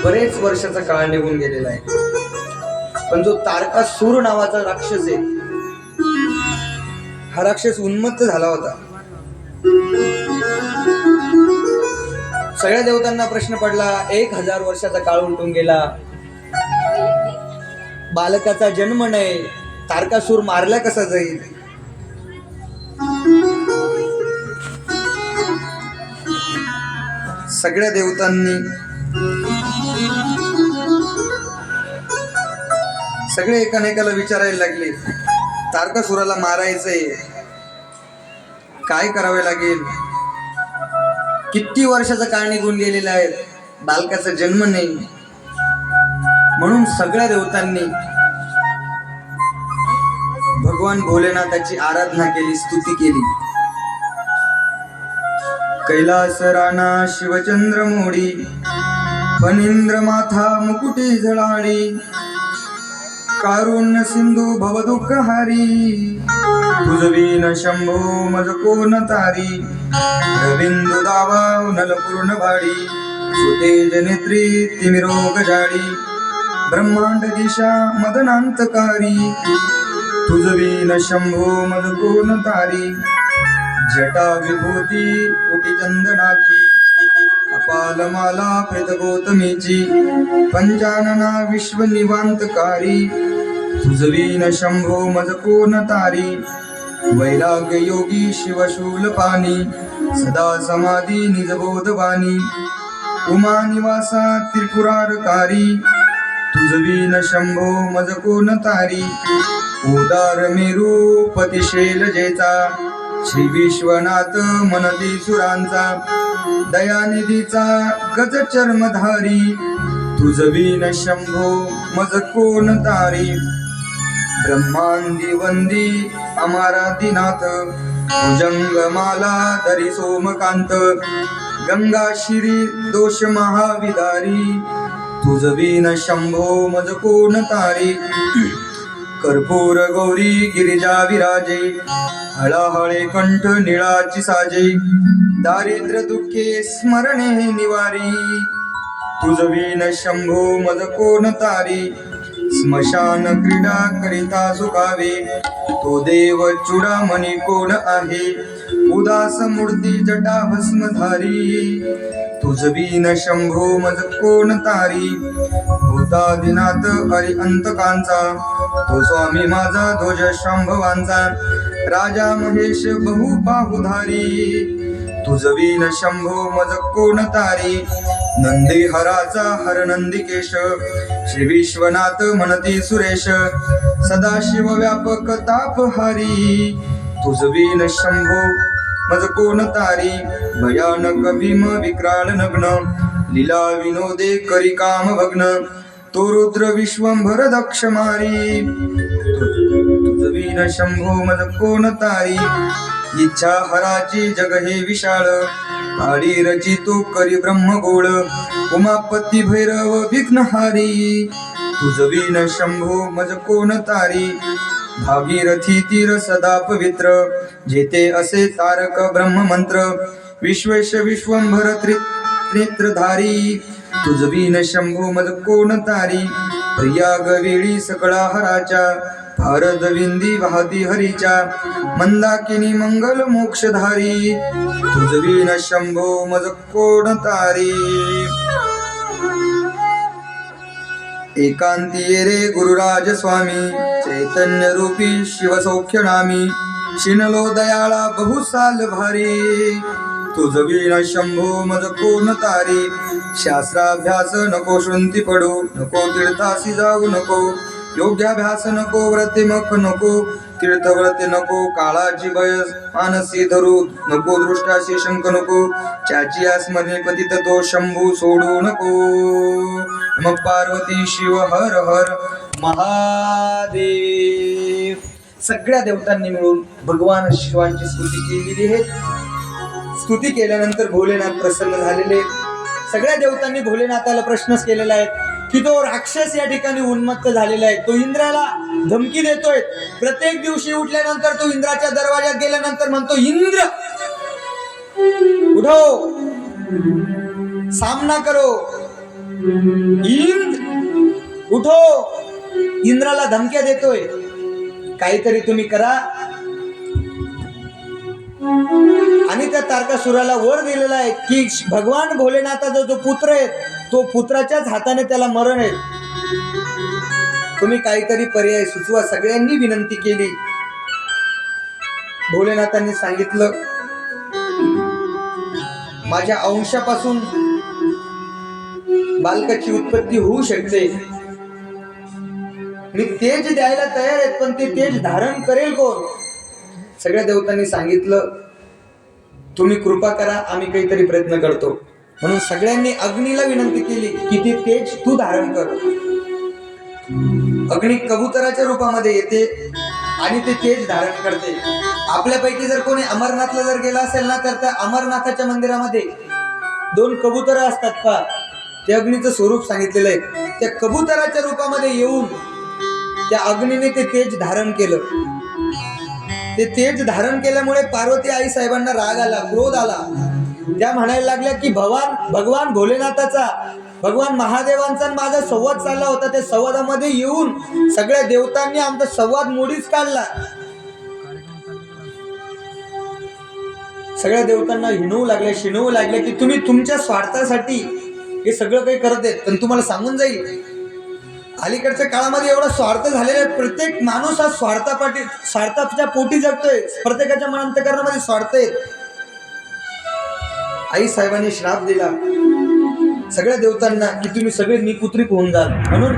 बरेच वर्षाचा काळ निघून गेलेला आहे, पण जो तारकासूर नावाचा राक्षस आहे, हा राक्षस उन्मत्त झाला होता. सगळ्या देवतांना प्रश्न पडला. 1000 वर्षाचा काळ उलटून गेला, बालकाचा जन्म नाही, तारकासूर मारला कसा जाईल. सगळ्या देवतांनी सगळे एकामेकाला विचारायला लागले, तारकासुराला मारायचंय, काय करावे लागेल. किती वर्षाचा काळ निघून गेलेला आहे, बालकाचा जन्म नाही. म्हणून सगळ्या देवतांनी भगवान भोलेनाथाची आराधना केली, स्तुती केली. कैलास राणा शिवचंद्र मोडी, फणींद्र माथा मुकुटे झळाळी, कारुण्य सिंधू भवदुःख हारी, तुझवीन शंभो मज कोण तारी, रविंदू दावा नलपूर्ण भाडी, सुतेज नेत्री तिमिरोग जाडी, ब्रह्मांड दिशा मदनांतकारी, तुझवीन शंभो मज कोण तारी, जटा विभूती कोटी चंदनाची, अपालमाला प्रेत गौतमीची, पंचानना विश्व निवांतकारी, तुझवीन शंभो मज कोण तारी, वैराग्य योगी शिवशूल पाणी, सदा समाधी निजबोधवाणी, उमा निवासा त्रिपुरारकारी, तुझवीन शंभो मज कोण तारी, उदार मेरू पतिशैल जेचा, श्री विश्वनाथ मनती सुरांचा, दयानिधीचा गज चर्मधारी, तुझवीन शंभो मज कोण तारी, ब्रह्मांदी वंदी अमारादिनाथ, भुजंगमाला धरी सोमकांत, गंगा शिरी दोष महाविदारी, तुझवीन शंभो मज कोण तारी, कर्पूर गौरी गिरिजा विराजे, हळाहळे कंठ निळाची साजे, दारिद्र्य दुःखे स्मरणे निवारी, तुझवीन शंभो मज कोण तारी, स्मशान क्रीडा करिता सुखावे, तो देव चूडामणी कोण आहे? उदास मूर्ती जटा भस्मधारी, तुझ बीन शंभो मज कोण तारी? भूतादिनाथ अरिअंतकांचा, तो स्वामी माझा ध्वज शंभवांचा, राजा महेश बहुबाहुधारी, तुझ बीन शंभो मज कोण तारी? नंदी हराचा हर नंदिकेश, श्री विश्वनाथ म्हणती सुरेश, सदाशिव व्यापक तापहारी, तुझ बीन शंभो मज कोण तारी? भयानक भीम विक्राळ नग्न, लीला विनोदे करी काम भग्न, तो रुद्र विश्वंभर दक्ष मारी, तुझ बीन शंभो मज कोण तारी? इच्छा हराची जग हे विशाळ, पाडी रचितो करी ब्रह्मगोळ, उमापती भैरव विघ्नहारी, तुझ बीन शंभो मज कोण तारी? भागीरथी तीर सदा पवित्र, जेते असे तारक ब्रह्ममंत्र, विश्वेश विश्वंभर त्रिनेत्रधारी, तुझ बीन शंभो मज कोण तारी? प्रयाग वेळी सकळा हराच्या, भारत विंदी वाहती हरीच्या, मंदाकिनी मंगल मोक्षधारी, तुझ बीन शंभो मज कोण तारी? एकांती ये रे गुरुराज स्वामी, चैतन्य रूपी शिव सौख्य नामी, शिनलो दयाळा बहुसाल भारी, तुझ बीन शंभो मज कोण तारी? शास्त्राभ्यास नको श्रुंती पडू, नको तीर्थासी जाऊ नको, योग्याभ्यास नको, व्रतिमख नको, तीर्थव्रते नको, काळाची बयस मानसी धरू नको, दृष्टाशी शंक नको, चाची स्मरणे पतित तो शंभू सोडू नको. नमः पार्वती शिव हर हर महादेव. सगळ्या देवतांनी मिळून भगवान शिवांची स्तुती केलेली आहे. स्तुती केल्यानंतर भोलेनाथ प्रसन्न झालेले. सगळ्या देवतांनी भोलेनाथाला प्रश्नच केलेला आहे की तो राक्षस या ठिकाणी उन्मत्त झालेला आहे. तो इंद्राला धमकी देतोय. प्रत्येक दिवशी उठल्यानंतर तो इंद्राच्या दरवाजात गेल्यानंतर म्हणतो, इंद्र उठो, सामना करो, इंद्र उठो. इंद्राला धमक्या देतोय, काहीतरी तुम्ही करा. आणि त्या तारकासुराला वर दिलेला आहे की भगवान भोलेनाथाचा जो पुत्र आहे तो पुत्राच्याच हाताने त्याला मरण आहे. तुम्ही काहीतरी पर्याय सुचवा. सगळ्यांनी विनंती केली. भोलेनाथांनी सांगितलं, माझ्या अंशापासून बालकाची उत्पत्ती होऊ शकते. मी तेज द्यायला तयार आहे, पण ते तेज धारण करेल कोण? सगळ्या देवतांनी सांगितलं, तुम्ही कृपा करा, आम्ही काहीतरी प्रयत्न करतो. म्हणून सगळ्यांनी अग्नीला विनंती केली की ते तेज तू धारण कर. अग्नी कबुतराच्या रूपामध्ये येते आणि ते तेज धारण करते. आपल्यापैकी जर कोणी अमरनाथला जर गेला असेल ना, तर त्या अमरनाथाच्या मंदिरामध्ये 2 कबुतर असतात पहा. ते अग्नीचं स्वरूप सांगितलेलं आहे. त्या कबुतराच्या रूपामध्ये येऊन त्या अग्नीने ते तेज धारण केलं. ते तेज धारण केल्यामुळे पार्वती आई साहेबांना राग आला, क्रोध आला. त्या म्हणायला लागल्या की भगवान भोलेनाथाचा, भगवान महादेवांचा माझा संवाद चालला होता. त्या संवादामध्ये येऊन सगळ्या देवतांनी आमचा संवाद मोडीच काढला. सगळ्या देवतांना हिणवू लागले, शिणवू लागले की तुम्ही तुमच्या स्वार्थासाठी हे सगळं काही करत आहेत. पण तुम्हाला सांगून जाईल, अलीकडच्या काळामध्ये एवढा स्वार्थ झालेला आहे. प्रत्येक माणूस हा स्वार्थाच्या पोटी जगतोय. प्रत्येकाच्या अंतःकरणामध्ये स्वार्थ आहे. आई साहेबांनी श्राप दिला सगळ्या देवतांना की तुम्ही सगळे निपुत्रिक होऊन जा. म्हणून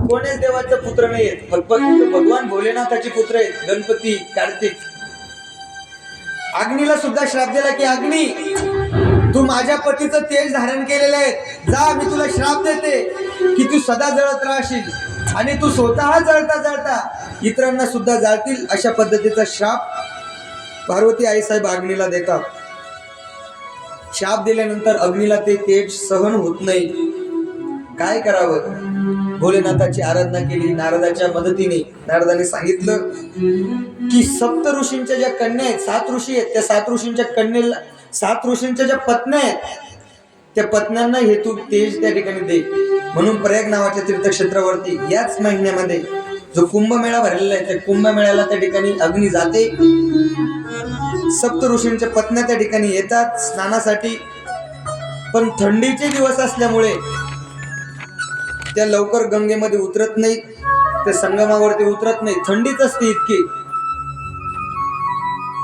कोणीच देवाचा पुत्र नाही आहेत, फक्त भगवान भोलेनाथाचे पुत्र आहेत, गणपती, कार्तिक. अग्नीला सुद्धा श्राप दिला की अग्नी, तू माझ्या पतीचं तेज धारण केलेलं आहे. जा, मी तुला श्राप देते की तू सदा जळत राहशील आणि तू स्वतः जळता जळता इतरांना सुद्धा जाळतील. अशा पद्धतीचा श्राप पार्वती आईसाहेब अग्नीला देतात. श्राप दिल्यानंतर अग्नीला ते तेज सहन होत नाही. काय करावं? भोलेनाथाची आराधना केली नारदाच्या मदतीने. नारदाने सांगितलं की 7 ऋषींच्या ज्या कन्या आहेत, 7 ऋषी आहेत, त्या 7 ऋषींच्या कन्येला, 7 ऋषींच्या ज्या पत्न्या आहेत त्या पत्न्यांना हेतू तेज त्या ठिकाणी दे. म्हणून प्रयाग नावाच्या तीर्थक्षेत्रावरती याच महिन्यामध्ये जो कुंभमेळा भरलेला आहे त्या कुंभमेळ्याला त्या ठिकाणी अग्नी जाते. सप्त ऋषींच्या पत्न्या त्या ठिकाणी येतात स्नानासाठी. पण थंडीचे दिवस असल्यामुळे त्या लवकर गंगेमध्ये उतरत नाहीत, त्या संगमावरती उतरत नाही, थंडीच असते इतकी.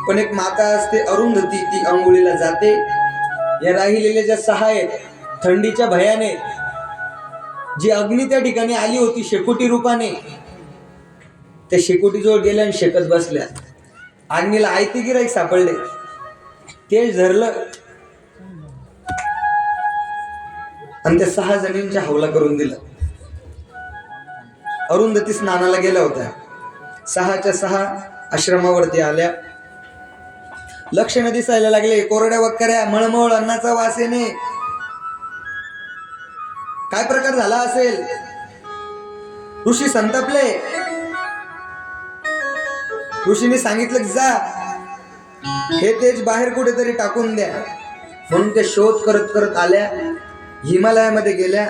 पण एक माता असते अरुंधती, ती अंघोळीला जाते. या राहिलेल्या ज्या 6 आहेत थंडीच्या भयाने जी अग्नी त्या ठिकाणी आली होती शेकोटी रूपाने, त्या शेकोटीजवळ गेल्या आणि शेकत बसल्या. अग्नीला आयते गिराईक सापडले, तेज धरलं आणि त्या 6 जणींच्या हवला करून दिला. अरुंधती स्नानाला गेल्या होत्या. 6च्या 6 आश्रमावरती आल्या. लक्षणं दिसायला लागले, कोरड्या वक्कऱ्या, मळमळ, अन्नाचा वास येणे. काय प्रकार झाला असेल? ऋषी संतापले. ऋषीने सांगितलं की जा हे तेज बाहेर कुठेतरी टाकून द्या. म्हणून ते शोध करत करत आल्या, हिमालयामध्ये गेल्या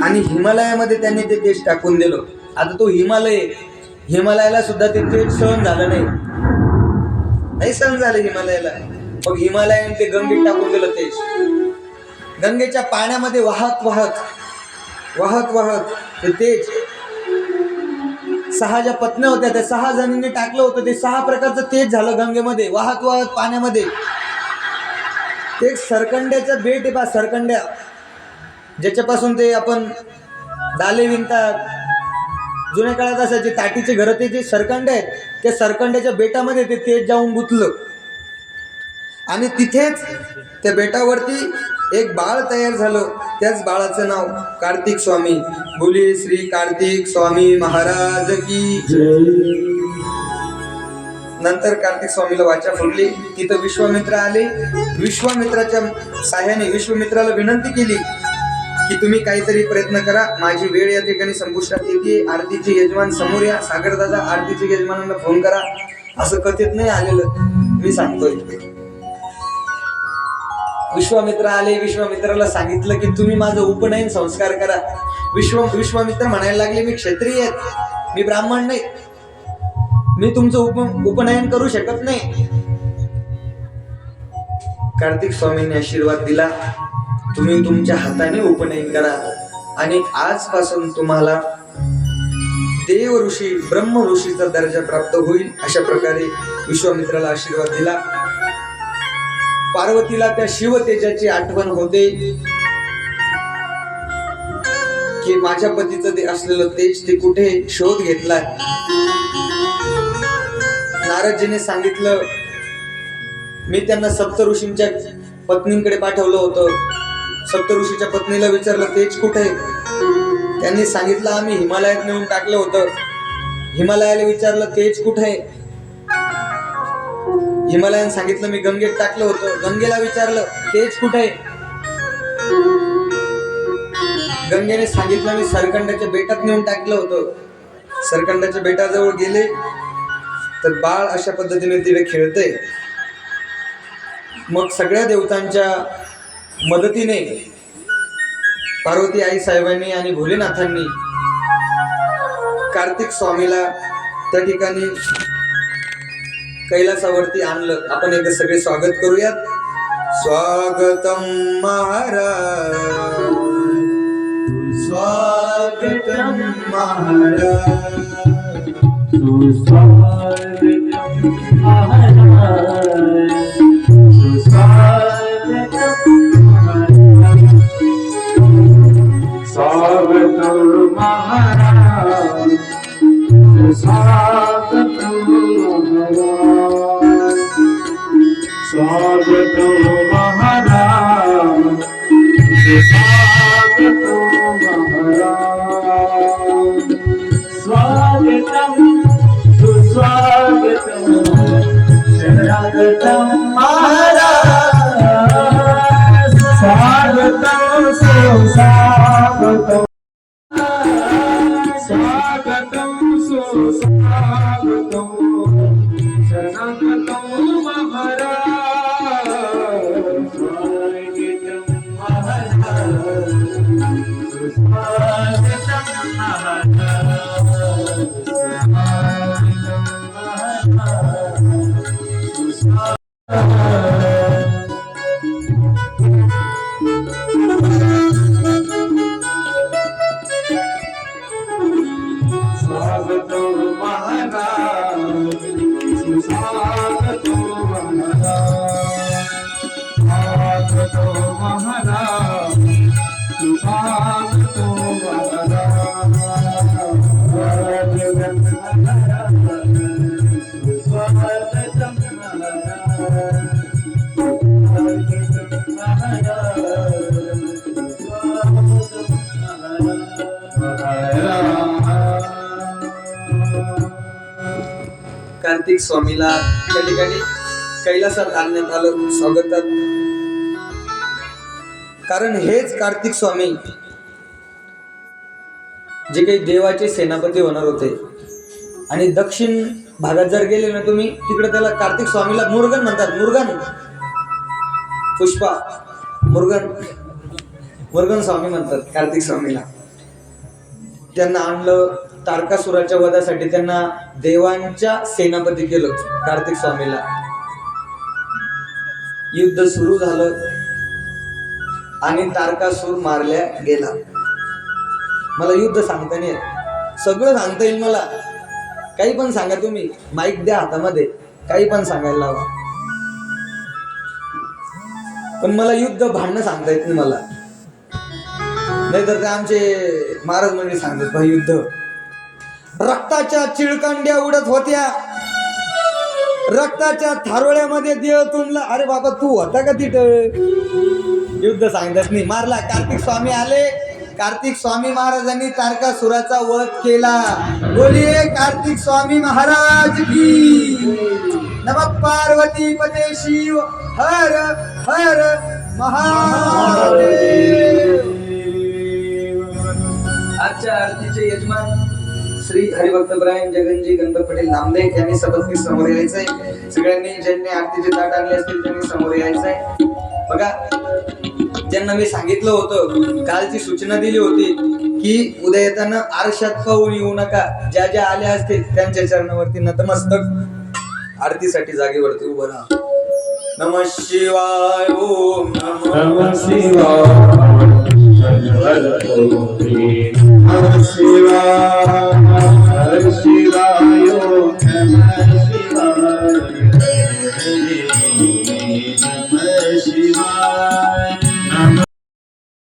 आणि हिमालयामध्ये त्यांनी ते तेज टाकून दिलं. आता तो हिमालयाला सुद्धा ते तेज सहन झालं नाही सहन झालं हिमालयाला. मग हिमालयाने ते गंगेत टाकून दिलं तेज. गंगेच्या पाण्यामध्ये वाहत ते तेज 6 ज्या पत्न्या होत्या त्या 6 जणींनी टाकलं होतं. ते 6 प्रकारचं तेज झालं गंगेमध्ये वाहत पाण्यामध्ये. ते सरकंड्याचं बेट आहे बा, सरकंड्या ज्याच्यापासून ते आपण दाले विणतात. जुन्या काळात असायचे ताटीचे घर, ते जे सरकंडे आहेत त्या सरकंड्याच्या बेटामध्ये ते तेज जाऊन गुंतलं. आणि तिथेच त्या बेटावरती एक बाळ तयार झालं. त्याच बाळाचं नाव कार्तिक स्वामी. बोले श्री कार्तिक स्वामी महाराज की जय. नंतर कार्तिक स्वामीला वाचा फुटली. तिथं विश्वामित्र आले. विश्वामित्राच्या साह्याने विश्वामित्राला विनंती केली की तुम्ही काहीतरी प्रयत्न करा, माझी वेळ या ठिकाणी संपुष्टात येते. आरतीचे यजमान समोर या. सागर दादा आरतीचे यजमानांना फोन करा. असं कथेत नाही आलेलं, मी सांगतोय. विश्वामित्र आले. विश्वामित्राला सांगितलं की तुम्ही माझं उपनयन संस्कार करा. विश्वामित्र म्हणायला लागले मी क्षत्रिय आहे, मी ब्राह्मण नाही, मी तुमचं उपनयन करू शकत नाही. कार्तिक स्वामींनी आशीर्वाद दिला, तुम्ही तुमच्या हाताने उपनयन करा आणि आजपासून तुम्हाला देव ऋषी ब्रह्म ऋषीचा दर्जा प्राप्त होईल. अशा प्रकारे विश्वामित्राला आशीर्वाद दिला. पार्वतीला त्या शिव तेजाची आठवण होते की माझ्या पतीचं ते असलेलं तेज ते कुठे शोध घेतलाय. नारदजीने सांगितलं, मी त्यांना सप्तऋषींच्या पत्नींकडे पाठवलं होतं. सप्तऋषीच्या पत्नीला विचारलं तेज कुठे? त्यांनी सांगितलं आम्ही हिमालयात नेऊन टाकलं होतं. हिमालयाला विचारलं तेज कुठे? हिमालयाने सांगितलं मी गंगेत टाकलं होतं. गंगेला विचारलं तेज कुठे? गंगेने सांगितलं मी सरकंडाच्या बेटात नेऊन टाकलं होतं. सरकंडाच्या बेटाजवळ गेले तर बाळ अशा पद्धतीने तिथे खेळते. मग सगळ्या देवतांच्या मदतीने पार्वती आई साहेबांनी आणि भोलेनाथांनी कार्तिक स्वामीला त्या ठिकाणी कैलासावरती आणलं. आपण एकदा सगळे स्वागत करूयात. स्वागतम महाराज, स्वागतम महाराज, सुस्वागतम महाराज, सुस्वागतम महाराज, स्वागतम महाराज, सुस्वागतम महाराज, स्वागतम महाराज, सुस्वागतम महाराज, स्वागतम सुस्वागतम शरणागतम महाराज, स्वागतम सुस्वागतम स्वागतम सुस्वागतम शरणागतम महाराज, स्वागतम कार्तिक स्वामीला त्या ठिकाणी कैलासात आणण्यात आलं स्वागतात. कारण हेच कार्तिक स्वामी जे काही देवाचे सेनापती होणार होते. आणि दक्षिण भागात जर गेले ना तुम्ही, तिकडे त्याला कार्तिक स्वामीला मुरगन म्हणतात. मुरगन पुष्पा मुरगन स्वामी म्हणतात कार्तिक स्वामीला. त्यांना आणलं तारकासुराच्या वधासाठी, त्यांना देवांच्या सेनापती केलं कार्तिक स्वामीला. युद्ध सुरू झालं आणि तारकासूर मारल्या गेला. मला युद्ध सांगता नाही येत, सगळं सांगता येईल मला, काही पण सांगा तुम्ही, माईक द्या हातामध्ये, काही पण सांगायला लावा, पण मला युद्ध भांडणं सांगता येत नाही मला. नाहीतर ते आमचे महाराज म्हणजे सांगतात भाई युद्ध. रक्ताच्या चिळकांड्या उडत होत्या, रक्ताच्या थारोळ्यामध्ये देव तुमला. अरे बाबा तू होता का तिथं? युद्ध सांगतात नाही. मारला कार्तिक स्वामी आले. कार्तिक स्वामी महाराजांनी तारकासुराचा वध केला. बोलिये कार्तिक स्वामी महाराज की. नमः पार्वती पते शिव हर हर महादेव. आजच्या आरतीचे यजमान श्री हरिभक्त ब्रायन जगनजी गणपत पटेल नामदेव यांनी सबस्ती समोर यायचंय. सगळ्यांनी ज्यांनी आरतीचे ताट आणले असतील त्यांनी समोर यायचंय. बघा, ज्यांना मी सांगितलं होतं, कालची सूचना दिली होती की उद्या येताना आरशात पाहून येऊ नका. ज्या ज्या आल्या असतील त्यांच्या चरणावरती नतमस्तक आरतीसाठी जागेवरती उभं राहा. नमः शिवाय. ओम नमः शिवाय. नमः शिवाय. हर शिवाय.